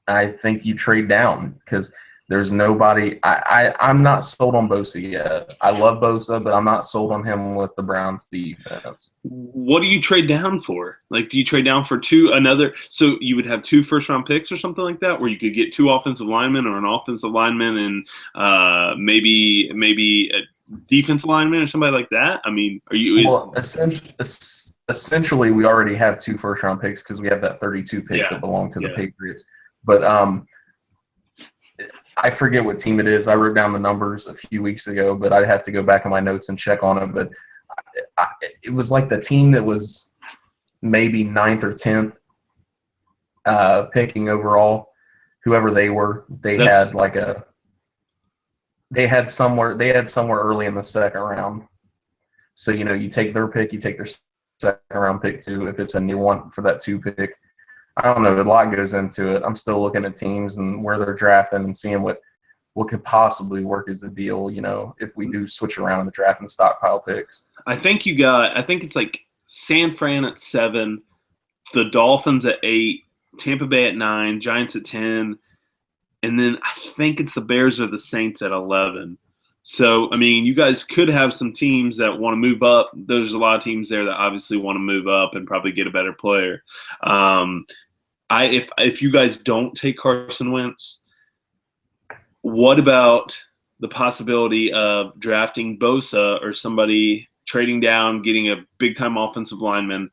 I think you trade down because there's nobody. I'm not sold on Bosa yet. I love Bosa, but I'm not sold on him with the Browns defense. What do you trade down for? Like, do you trade down for 2 another? So you would have 2 first-round picks or something like that, where you could get 2 offensive linemen or an offensive lineman and maybe a defensive lineman or somebody like that. I mean, are you? Well, essentially, we already have 2 first-round picks because we have that 32 pick that belonged to the Patriots. But I forget what team it is. I wrote down the numbers a few weeks ago, but I'd have to go back in my notes and check on it. But it was like the team that was maybe 9th or 10th picking overall, whoever they were. They had somewhere early in the second round. So, you know, you take their pick, you take their second round pick too, if it's a new one for that 2 pick. I don't know. A lot goes into it. I'm still looking at teams and where they're drafting and seeing what could possibly work as a deal, you know, if we do switch around in the draft and stockpile picks. I think it's like San Fran at 7, the Dolphins at 8, Tampa Bay at 9, Giants at 10, and then I think it's the Bears or the Saints at 11. So, I mean, you guys could have some teams that want to move up. There's a lot of teams there that obviously want to move up and probably get a better player. If you guys don't take Carson Wentz, what about the possibility of drafting Bosa or somebody trading down, getting a big-time offensive lineman,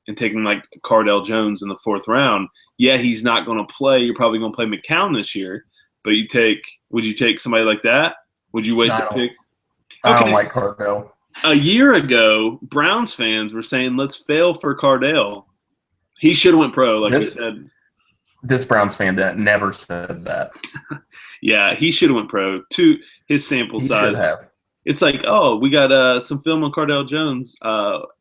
and taking like Cardell Jones in the 4th round. Yeah, he's not going to play. You're probably going to play McCown this year, but would you take somebody like that? Would you waste a pick? I don't like Cardell. A year ago, Browns fans were saying, let's fail for Cardell. He should have went pro, like I said. This Browns fan never said that. Yeah, he should have went pro. His sample size. It's like, oh, we got some film on Cardell Jones.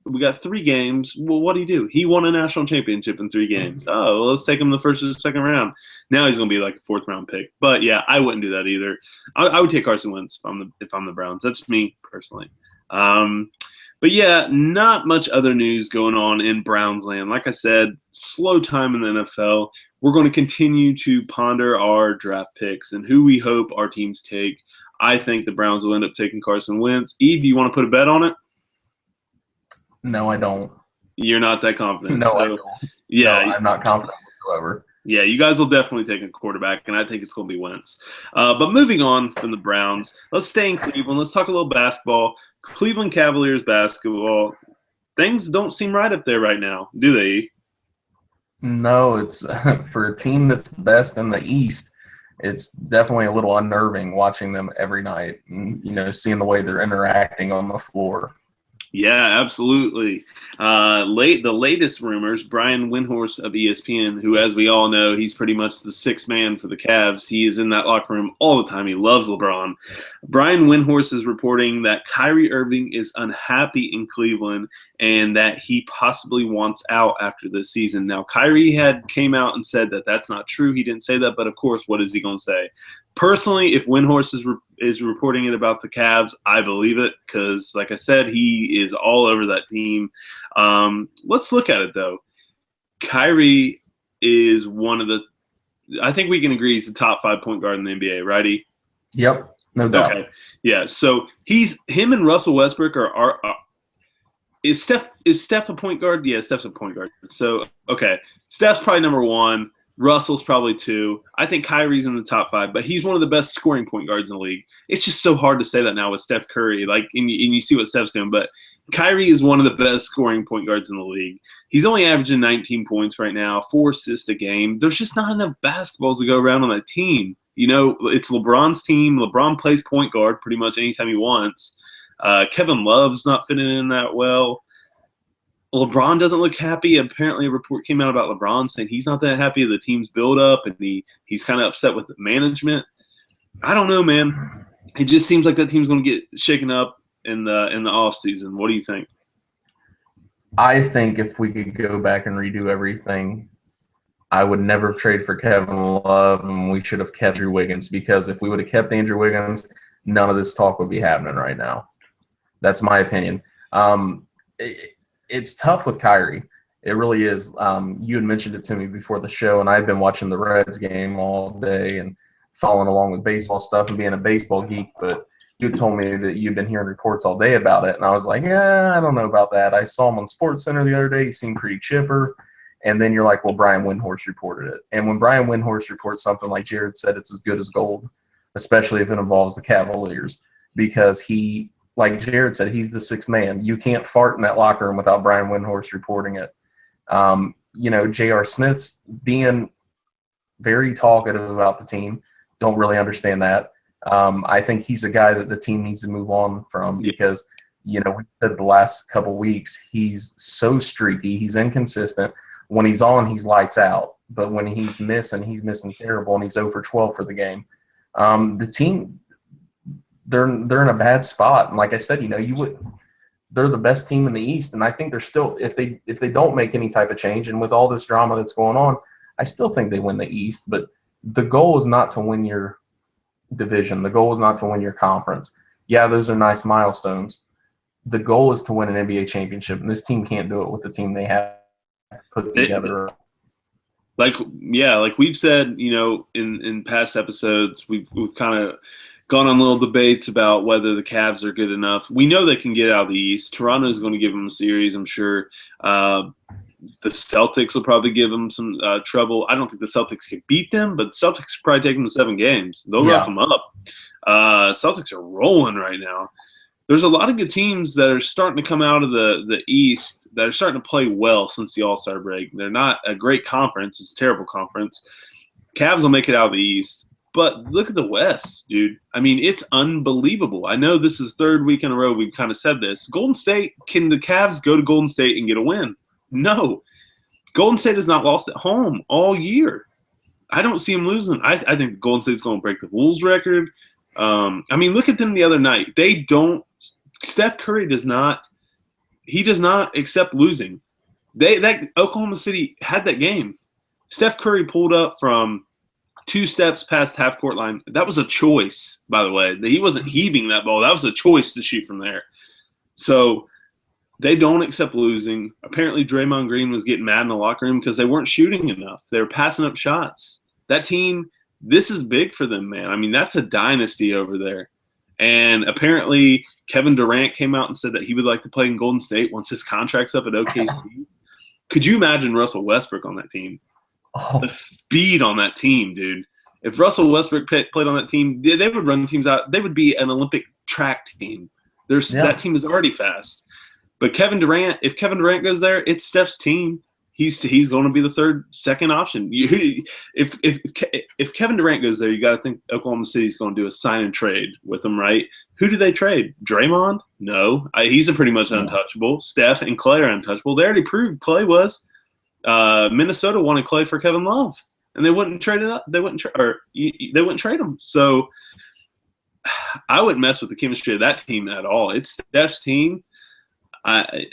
We got 3 games. Well, what did he do? He won a national championship in 3 games. Oh, well, let's take him the 1st or 2nd round. Now he's going to be like a 4th round pick. But yeah, I wouldn't do that either. I would take Carson Wentz if I'm the Browns. That's me personally. But yeah, not much other news going on in Browns land. Like I said, slow time in the NFL. We're going to continue to ponder our draft picks and who we hope our teams take. I think the Browns will end up taking Carson Wentz. E, do you want to put a bet on it? No, I don't. You're not that confident. No, I don't. Yeah, no, I'm not confident whatsoever. Yeah, you guys will definitely take a quarterback, and I think it's going to be Wentz. But moving on from the Browns, let's stay in Cleveland. Let's talk a little basketball. Cleveland Cavaliers basketball. Things don't seem right up there right now, do they? No, it's for a team that's the best in the East. It's definitely a little unnerving watching them every night and, seeing the way they're interacting on the floor. Yeah, absolutely. The latest rumors, Brian Windhorst of ESPN, who, as we all know, he's pretty much the 6th man for the Cavs. He is in that locker room all the time. He loves LeBron. Brian Windhorst is reporting that Kyrie Irving is unhappy in Cleveland and that he possibly wants out after this season. Now, Kyrie came out and said that that's not true. He didn't say that, but of course, what is he going to say? Personally, if Windhorst is reporting it about the Cavs, I believe it because, like I said, he is all over that team. Let's look at it, though. Kyrie is one of the – I think we can agree he's the top 5 point guard in the NBA, righty? Yep, no doubt. Okay, yeah. So him and Russell Westbrook are is Steph a point guard? Yeah, Steph's a point guard. So, okay, Steph's probably number 1. Russell's probably 2. I think Kyrie's in the top 5, but he's one of the best scoring point guards in the league. It's just so hard to say that now with Steph Curry, and you see what Steph's doing. But Kyrie is one of the best scoring point guards in the league. He's only averaging 19 points right now, 4 assists a game. There's just not enough basketballs to go around on that team. It's LeBron's team. LeBron plays point guard pretty much anytime he wants. Kevin Love's not fitting in that well. LeBron doesn't look happy. Apparently, a report came out about LeBron saying he's not that happy with the team's build-up, and he's kind of upset with the management. I don't know, man. It just seems like that team's going to get shaken up in the offseason. What do you think? I think if we could go back and redo everything, I would never trade for Kevin Love, and we should have kept Andrew Wiggins because if we would have kept Andrew Wiggins, none of this talk would be happening right now. That's my opinion. It's tough with Kyrie. It really is. You had mentioned it to me before the show, and I've been watching the Reds game all day and following along with baseball stuff and being a baseball geek, but you told me that you'd been hearing reports all day about it, and I was like, I don't know about that. I saw him on SportsCenter the other day. He seemed pretty chipper. And then you're like, well, Brian Windhorst reported it. And when Brian Windhorst reports something like Jared said, it's as good as gold, especially if it involves the Cavaliers, because he – like Jared said, he's the 6th man. You can't fart in that locker room without Brian Windhorst reporting it. J.R. Smith's being very talkative about the team. Don't really understand that. I think he's a guy that the team needs to move on from because, we said the last couple weeks, he's so streaky. He's inconsistent. When he's on, he's lights out. But when he's missing terrible, and he's 0 for 12 for the game. The team – They're in a bad spot, and like I said, they're the best team in the East, and I think they're still if they don't make any type of change, and with all this drama that's going on, I still think they win the East. But the goal is not to win your division. The goal is not to win your conference. Yeah, those are nice milestones. The goal is to win an NBA championship, and this team can't do it with the team they have put together. Like we've said, in past episodes, we've kind of gone on little debates about whether the Cavs are good enough. We know they can get out of the East. Toronto is going to give them a series, I'm sure. The Celtics will probably give them some trouble. I don't think the Celtics can beat them, but the Celtics probably take them to 7 games. They'll rough them up. Celtics are rolling right now. there's a lot of good teams that are starting to come out of the East that are starting to play well since the All-Star break. They're not a great conference. It's a terrible conference. Cavs will make it out of the East. But look at the West, dude. I mean, it's unbelievable. I know this is the third week in a row we've kind of said this. Golden State, can the Cavs go to Golden State and get a win? No. Golden State has not lost at home all year. I don't see them losing. I think Golden State's going to break the Wolves record. I mean, look at them the other night. They don't – Steph Curry does not accept losing. That Oklahoma City had that game. Steph Curry pulled up from 2 steps past half-court line. That was a choice, by the way. He wasn't heaving that ball. That was a choice to shoot from there. So they don't accept losing. Apparently, Draymond Green was getting mad in the locker room because they weren't shooting enough. They were passing up shots. That team, this is big for them, man. I mean, that's a dynasty over there. And apparently, Kevin Durant came out and said that he would like to play in Golden State once his contract's up at OKC. Could you imagine Russell Westbrook on that team? Oh. The speed on that team, dude. If Russell Westbrook played on that team, they would run teams out. They would be an Olympic track team. That team is already fast. But if Kevin Durant goes there, it's Steph's team. He's going to be the second option. If Kevin Durant goes there, you got to think Oklahoma City's going to do a sign and trade with him, right? Who do they trade? Draymond? No, he's a pretty much untouchable. Steph and Clay are untouchable. They already proved Clay was. Minnesota wanted Clay for Kevin Love, and they wouldn't trade it up. They wouldn't trade him. So I wouldn't mess with the chemistry of that team at all. It's Steph's team. I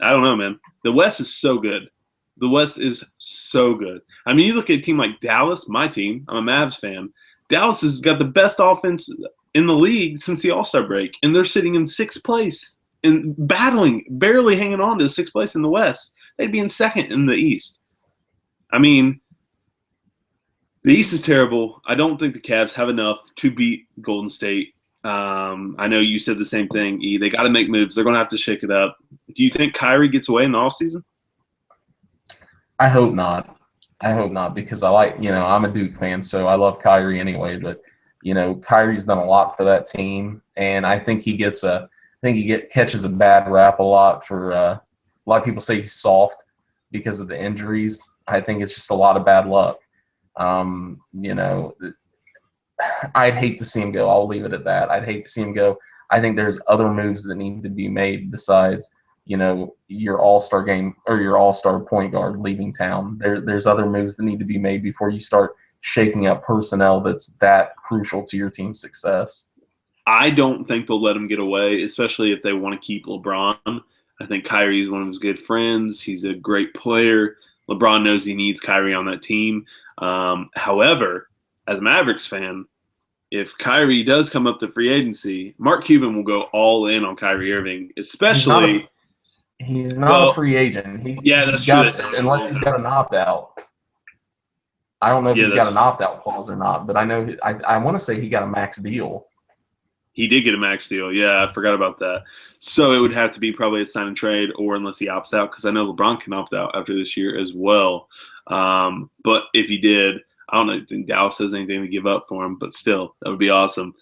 don't know, man. The West is so good. The West is so good. I mean, you look at a team like Dallas, my team. I'm a Mavs fan. Dallas has got the best offense in the league since the All-Star break, and they're sitting in 6th place and battling, barely hanging on to 6th place in the West. They'd be in 2nd in the East. I mean, the East is terrible. I don't think the Cavs have enough to beat Golden State. I know you said the same thing, E. They got to make moves. They're going to have to shake it up. Do you think Kyrie gets away in the offseason? I hope not. Because I'm a Duke fan, so I love Kyrie anyway. But, Kyrie's done a lot for that team, and I think he catches a bad rap a lot for a lot of people say he's soft because of the injuries. I think it's just a lot of bad luck. I'd hate to see him go. I'll leave it at that. I'd hate to see him go. I think there's other moves that need to be made besides, your all-star game or your all-star point guard leaving town. There's other moves that need to be made before you start shaking up personnel that's that crucial to your team's success. I don't think they'll let him get away, especially if they want to keep LeBron. I think Kyrie is one of his good friends. He's a great player. LeBron knows he needs Kyrie on that team. However, as a Mavericks fan, if Kyrie does come up to free agency, Mark Cuban will go all in on Kyrie Irving, especially – He's not a free agent. That's true. Unless he's got an opt-out. I don't know if he's got an opt-out clause or not, but I know I want to say he got a max deal. He did get a max deal. Yeah, I forgot about that. So it would have to be probably a sign and trade, or unless he opts out, because I know LeBron can opt out after this year as well. But if he did, I don't think Dallas has anything to give up for him, but still, that would be awesome.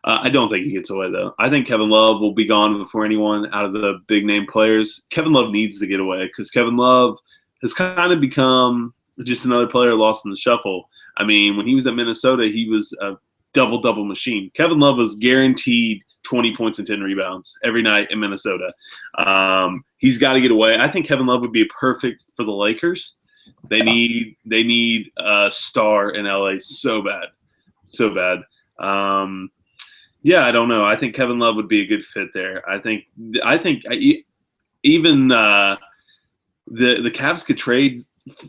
I don't think he gets away, though. I think Kevin Love will be gone before anyone out of the big-name players. Kevin Love needs to get away because Kevin Love has kind of become just another player lost in the shuffle. I mean, when he was at Minnesota, he was a double-double machine. Kevin Love was guaranteed 20 points and 10 rebounds every night in Minnesota. He's got to get away. I think Kevin Love would be perfect for the Lakers. They need a star in LA so bad. Yeah, I don't know. I think Kevin Love would be a good fit there. I think even the Cavs could trade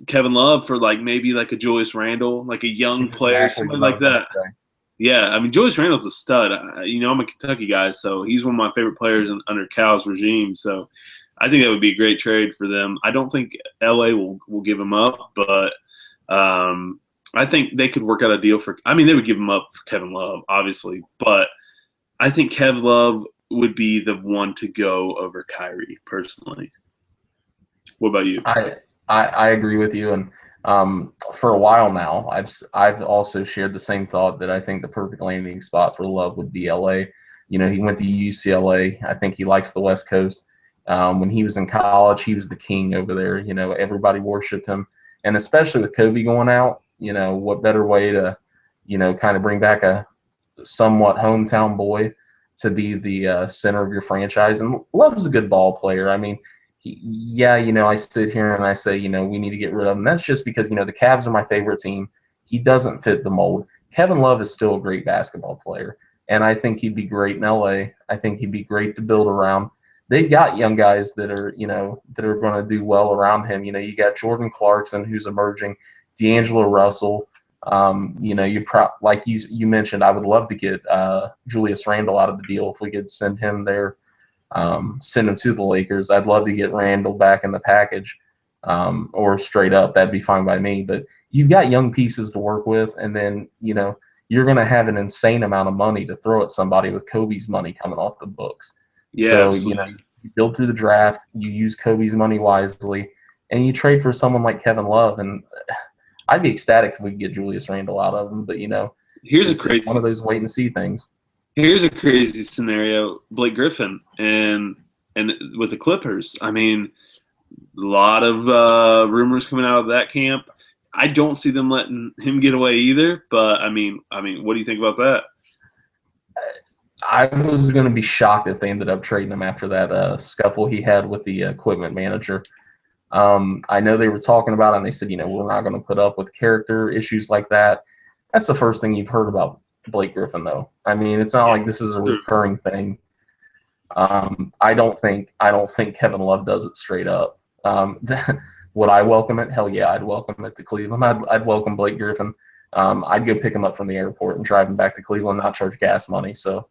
Kevin Love for maybe a Julius Randle, like a young player, something like that. Yeah, I mean Julius Randle's a stud. I'm a Kentucky guy, so he's one of my favorite players under Cal's regime. So I think that would be a great trade for them. I don't think LA will give him up, but I think they could work out a deal they would give him up for Kevin Love, obviously, but I think Kev Love would be the one to go over Kyrie, personally. What about you? I agree with you, and for a while now, I've also shared the same thought that I think the perfect landing spot for Love would be LA. He went to UCLA. I think he likes the West Coast. When he was in college, he was the king over there. Everybody worshipped him. And especially with Kobe going out, what better way to, kind of bring back a somewhat hometown boy to be the center of your franchise. And Love is a good ball player. I mean, I sit here and I say, we need to get rid of him. That's just because, the Cavs are my favorite team. He doesn't fit the mold. Kevin Love is still a great basketball player. And I think he'd be great in LA. I think he'd be great to build around. They've got young guys that are going to do well around him. You got Jordan Clarkson, who's emerging, D'Angelo Russell. Like you mentioned, I would love to get Julius Randle out of the deal if we could send him there, send him to the Lakers. I'd love to get Randle back in the package, or straight up. That'd be fine by me. But you've got young pieces to work with, and then you're going to have an insane amount of money to throw at somebody with Kobe's money coming off the books. Yeah, so, absolutely. You build through the draft, you use Kobe's money wisely, and you trade for someone like Kevin Love. And I'd be ecstatic if we could get Julius Randle out of him. But, it's one of those wait and see things. Here's a crazy scenario. Blake Griffin and with the Clippers. I mean, a lot of rumors coming out of that camp. I don't see them letting him get away either. But, I mean, what do you think about that? I was going to be shocked if they ended up trading him after that scuffle he had with the equipment manager. I know they were talking about it, and they said, we're not going to put up with character issues like that. That's the first thing you've heard about Blake Griffin, though. I mean, it's not like this is a recurring thing. I don't think Kevin Love does it straight up. Would I welcome it? Hell yeah, I'd welcome it to Cleveland. I'd welcome Blake Griffin. I'd go pick him up from the airport and drive him back to Cleveland, not charge gas money. So.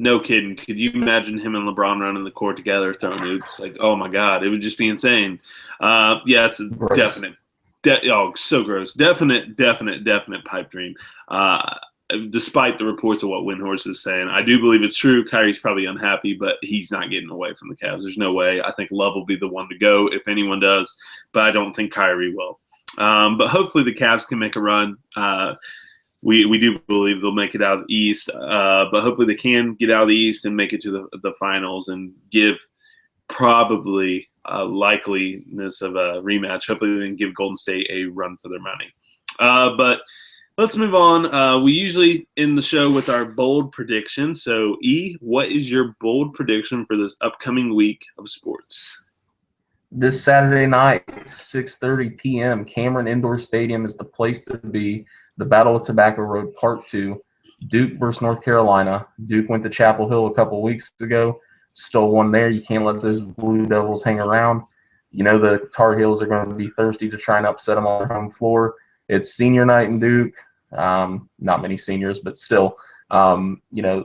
No kidding. Could you imagine him and LeBron running the court together, throwing hoops? Like, oh my God, it would just be insane. It's a gross. Definite. So gross. Definite pipe dream. Despite the reports of what Windhorst is saying, I do believe it's true. Kyrie's probably unhappy, but he's not getting away from the Cavs. There's no way. I think Love will be the one to go if anyone does, but I don't think Kyrie will. But hopefully the Cavs can make a run. We do believe they'll make it out of the East, but hopefully they can get out of the East and make it to the finals and give probably a likeliness of a rematch. Hopefully they can give Golden State a run for their money. But let's move on. We usually end the show with our bold prediction. So, E, what is your bold prediction for this upcoming week of sports? This Saturday night, 6:30 p.m., Cameron Indoor Stadium is the place to be. The Battle of Tobacco Road Part 2, Duke versus North Carolina. Duke went to Chapel Hill a couple weeks ago, stole one there. You can't let those Blue Devils hang around. The Tar Heels are going to be thirsty to try and upset them on their home floor. It's senior night in Duke. Not many seniors, but still, a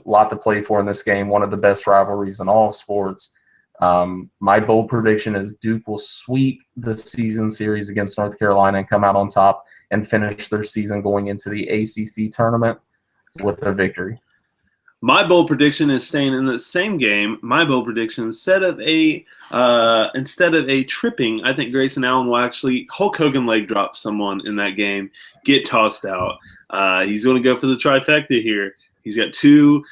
lot to play for in this game. One of the best rivalries in all of sports. My bold prediction is Duke will sweep the season series against North Carolina and come out on top and finish their season going into the ACC tournament with a victory. My bold prediction is staying in the same game. My bold prediction, instead of a tripping, I think Grayson Allen will actually Hulk Hogan leg drop someone in that game, get tossed out. He's going to go for the trifecta here. He's got two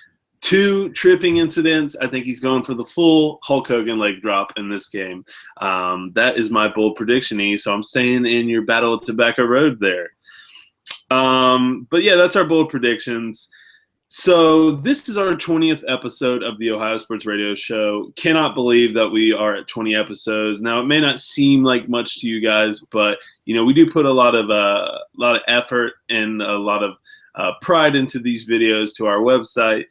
tripping incidents. I think he's going for the full Hulk Hogan leg drop in this game. That is my bold prediction, E. So I'm staying in your Battle of Tobacco Road there. But yeah, that's our bold predictions. So this is our 20th episode of the Ohio Sports Radio Show. Cannot believe that we are at 20 episodes. Now, it may not seem like much to you guys, but we do put a lot of effort and a lot of pride into these videos to our website.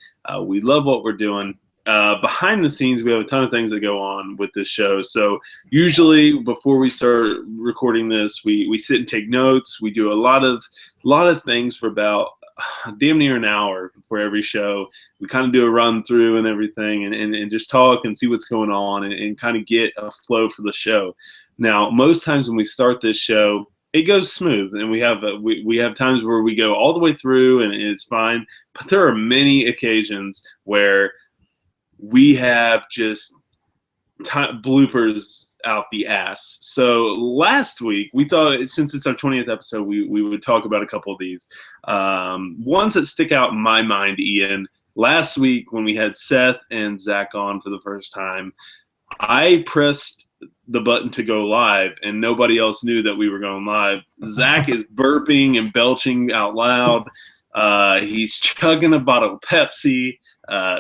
We love what we're doing. Behind the scenes, we have a ton of things that go on with this show. So usually before we start recording this, we sit and take notes. We do a lot of things for about damn near an hour before every show. We kind of do a run through and everything and just talk and see what's going on and kind of get a flow for the show. Now, most times when we start this show, it goes smooth, and we have times where we go all the way through and it's fine. But there are many occasions where we have just bloopers out the ass. So last week we thought, since it's our 20th episode, we would talk about a couple of these. Ones that stick out in my mind, Ian, last week when we had Seth and Zach on for the first time, I pressed the button to go live, and nobody else knew that we were going live. Zach is burping and belching out loud. He's chugging a bottle of Pepsi.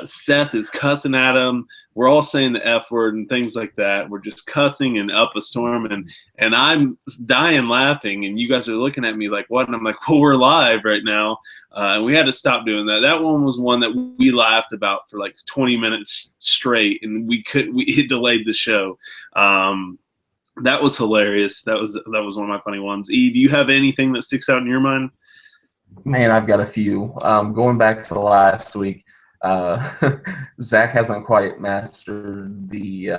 Seth is cussing at him. We're all saying the F word and things like that. We're just cussing and up a storm, and I'm dying laughing, and you guys are looking at me like, what? And I'm like, well, we're live right now. And we had to stop doing that. That one was one that we laughed about for like 20 minutes straight, and it delayed the show. That was hilarious. That was one of my funny ones. E, do you have anything that sticks out in your mind? Man, I've got a few. Going back to last week, Zach hasn't quite mastered the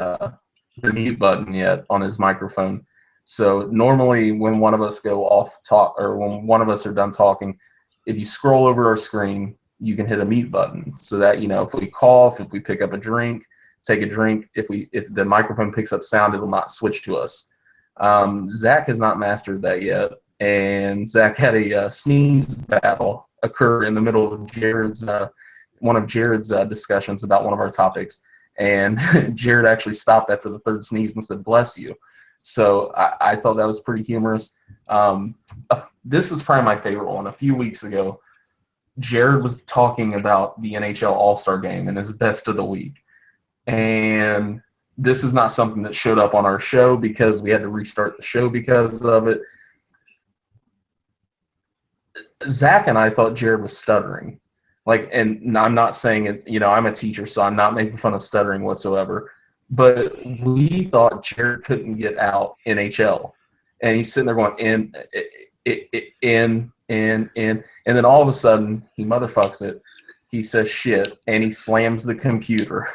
mute button yet on his microphone. So normally when one of us go off talk, or when one of us are done talking, if you scroll over our screen, you can hit a mute button so that, if we cough, if we pick up a drink, take a drink, if the microphone picks up sound, it will not switch to us. Zach has not mastered that yet, and Zach had a sneeze battle occur in the middle of one of Jared's discussions about one of our topics, and Jared actually stopped after the third sneeze and said, "Bless you." So I thought that was pretty humorous. This is probably my favorite one. A few weeks ago, Jared was talking about the NHL All-Star Game and his best of the week. And this is not something that showed up on our show because we had to restart the show because of it. Zach and I thought Jared was stuttering. And I'm not saying it, I'm a teacher, so I'm not making fun of stuttering whatsoever. But we thought Jared couldn't get out NHL. And he's sitting there going, in. And then all of a sudden, he motherfucks it. He says shit, and he slams the computer.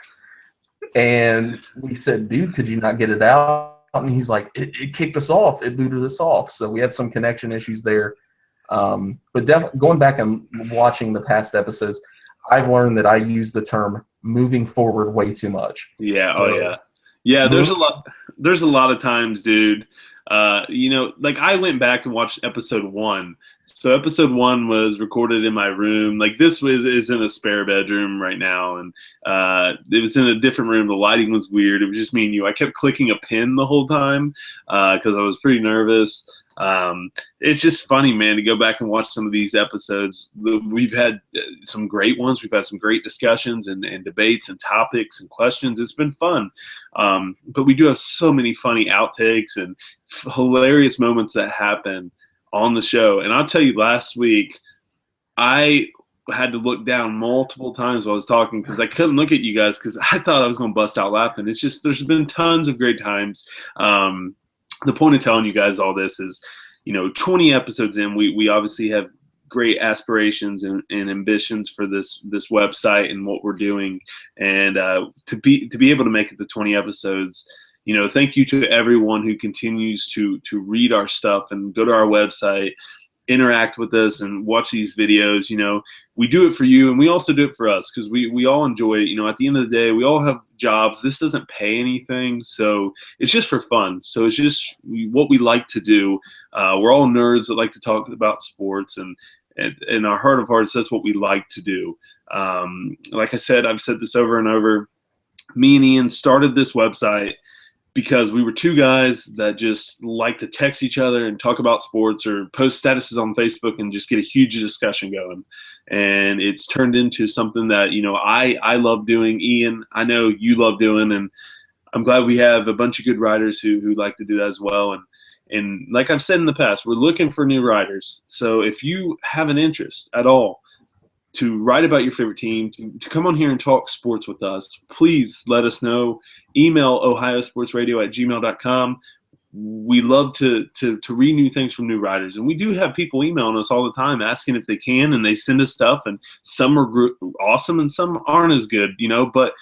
And we said, dude, could you not get it out? And he's like, it kicked us off. It booted us off. So we had some connection issues there. But definitely going back and watching the past episodes, I've learned that I use the term moving forward way too much. Yeah. So, yeah. There's a lot of times, dude. I went back and watched episode 1. So episode 1 was recorded in my room. This is in a spare bedroom right now, and it was in a different room. The lighting was weird. It was just me and you. I kept clicking a pin the whole time because I was pretty nervous. It's just funny, man, to go back and watch some of these episodes. We've had some great ones. We've had some great discussions and debates and topics and questions. It's been fun. But we do have so many funny outtakes and hilarious moments that happen on the show. And I'll tell you, last week, I had to look down multiple times while I was talking because I couldn't look at you guys because I thought I was going to bust out laughing. It's just, there's been tons of great times. The point of telling you guys all this is, 20 episodes in, we obviously have great aspirations and ambitions for this website and what we're doing. And to be able to make it to 20 episodes, thank you to everyone who continues to read our stuff and go to our website, interact with us, and watch these videos. We do it for you, and we also do it for us because we all enjoy it. At the end of the day, we all have jobs. This doesn't pay anything, so it's just for fun. So it's just what we like to do. We're all nerds that like to talk about sports, and in our heart of hearts, that's what we like to do. Like I said, I've said this over and over. Me and Ian started this website because we were two guys that just like to text each other and talk about sports or post statuses on Facebook and just get a huge discussion going. And it's turned into something that, I love doing. Ian, I know you love doing, and I'm glad we have a bunch of good writers who like to do that as well. And like I've said in the past, we're looking for new writers. So if you have an interest at all to write about your favorite team, to come on here and talk sports with us, please let us know. Email ohiosportsradio@gmail.com. We love to read new things from new writers. And we do have people emailing us all the time asking if they can, and they send us stuff, and some are awesome and some aren't as good, but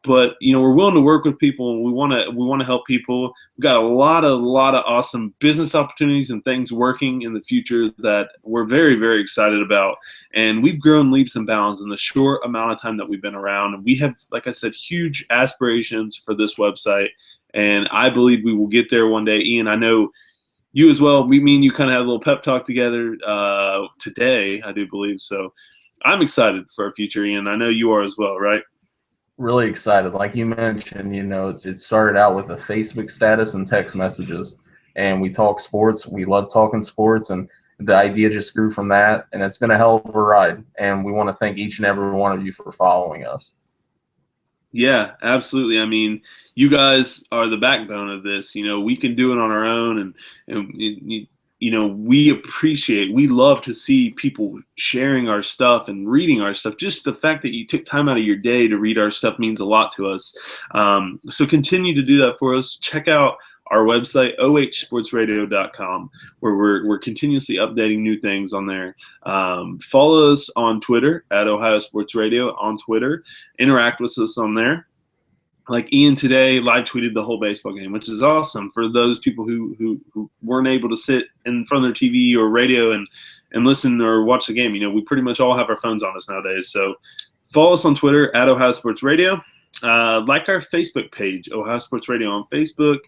we're willing to work with people, and we want to help people. We've got a lot of awesome business opportunities and things working in the future that we're very, very excited about. And we've grown leaps and bounds in the short amount of time that we've been around. And we have, like I said, huge aspirations for this website. And I believe we will get there one day. Ian, I know you as well. Me and you kind of had a little pep talk together today, I do believe. So I'm excited for our future, Ian. I know you are as well, right? Really excited. Like you mentioned, it started out with a Facebook status and text messages, and we talk sports. We love talking sports, and the idea just grew from that, and it's been a hell of a ride. And we want to thank each and every one of you for following us. Yeah, absolutely. I mean, you guys are the backbone of this. We can do it on our own, and we love to see people sharing our stuff and reading our stuff. Just the fact that you took time out of your day to read our stuff means a lot to us. So continue to do that for us. Check out our website, ohsportsradio.com, where we're continuously updating new things on there. Follow us on Twitter at Ohio Sports Radio on Twitter. Interact with us on there. Like Ian today live tweeted the whole baseball game, which is awesome for those people who weren't able to sit in front of their TV or radio and listen or watch the game. We pretty much all have our phones on us nowadays. So follow us on Twitter at Ohio Sports Radio. Like our Facebook page, Ohio Sports Radio on Facebook.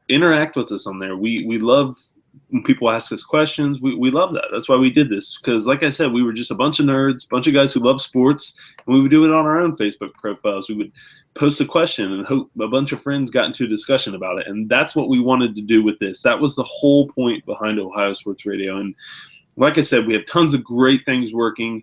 Interact with us on there. We love when people ask us questions. We love that. That's why we did this, because like I said, we were just a bunch of nerds, bunch of guys who love sports, and we would do it on our own Facebook profiles. We would post a question and hope a bunch of friends got into a discussion about it, and that's what we wanted to do with this. That was the whole point behind Ohio Sports Radio. And like I said, we have tons of great things working.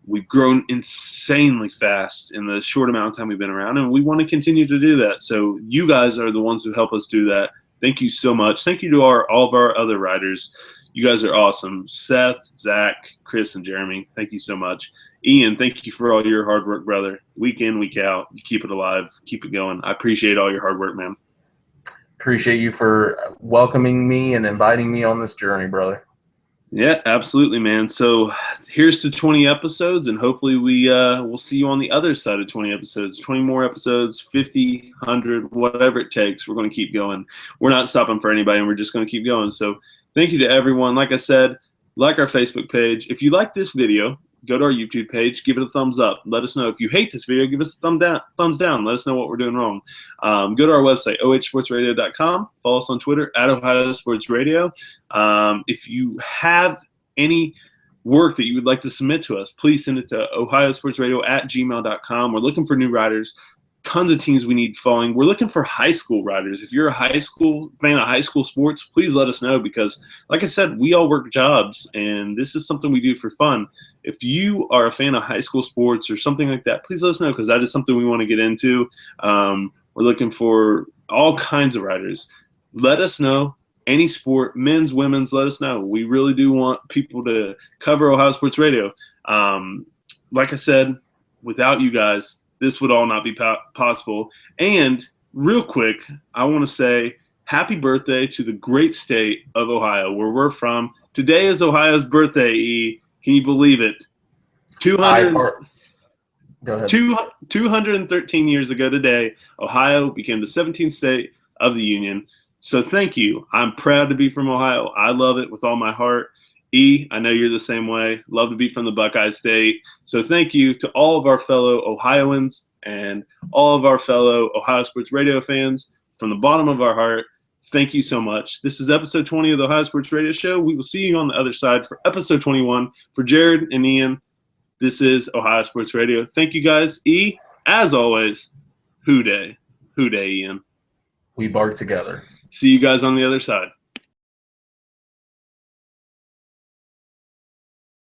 We've grown insanely fast in the short amount of time we've been around, and we want to continue to do that. So you guys are the ones who help us do that. Thank you so much. Thank you to all of our other writers. You guys are awesome. Seth, Zach, Chris, and Jeremy, thank you so much. Ian, thank you for all your hard work, brother. Week in, week out, you keep it alive, keep it going. I appreciate all your hard work, man. Appreciate you for welcoming me and inviting me on this journey, brother. Yeah, absolutely, man. So here's to 20 episodes, and hopefully we'll see you on the other side of 20 episodes, 20 more episodes, 50, 100, whatever it takes. We're going to keep going. We're not stopping for anybody, and we're just going to keep going. So thank you to everyone. Like I said, like our Facebook page. If you like this video, go to our YouTube page, give it a thumbs up. Let us know. If you hate this video, give us a thumbs down. Let us know what we're doing wrong. Go to our website, ohsportsradio.com. Follow us on Twitter at Ohio Sports Radio. If you have any work that you would like to submit to us, please send it to ohiosportsradio@gmail.com. We're looking for new writers. Tons of teams we need following. We're looking for high school writers. If you're a high school fan of high school sports, please let us know, because like I said, we all work jobs and this is something we do for fun. If you are a fan of high school sports or something like that, please let us know, because that is something we want to get into. We're looking for all kinds of writers. Let us know. Any sport, men's, women's, let us know. We really do want people to cover Ohio Sports Radio. Like I said, without you guys, this would all not be possible. And real quick, I want to say happy birthday to the great state of Ohio, where we're from. Today is Ohio's birthday, E. Can you believe it? 213 years ago today, Ohio became the 17th state of the Union. So thank you. I'm proud to be from Ohio. I love it with all my heart. E, I know you're the same way. Love to be from the Buckeye State. So thank you to all of our fellow Ohioans and all of our fellow Ohio Sports Radio fans from the bottom of our heart. Thank you so much. This is episode 20 of the Ohio Sports Radio Show. We will see you on the other side for episode 21. For Jared and Ian, this is Ohio Sports Radio. Thank you guys. E, as always, Hoo day, Ian. We bark together. See you guys on the other side.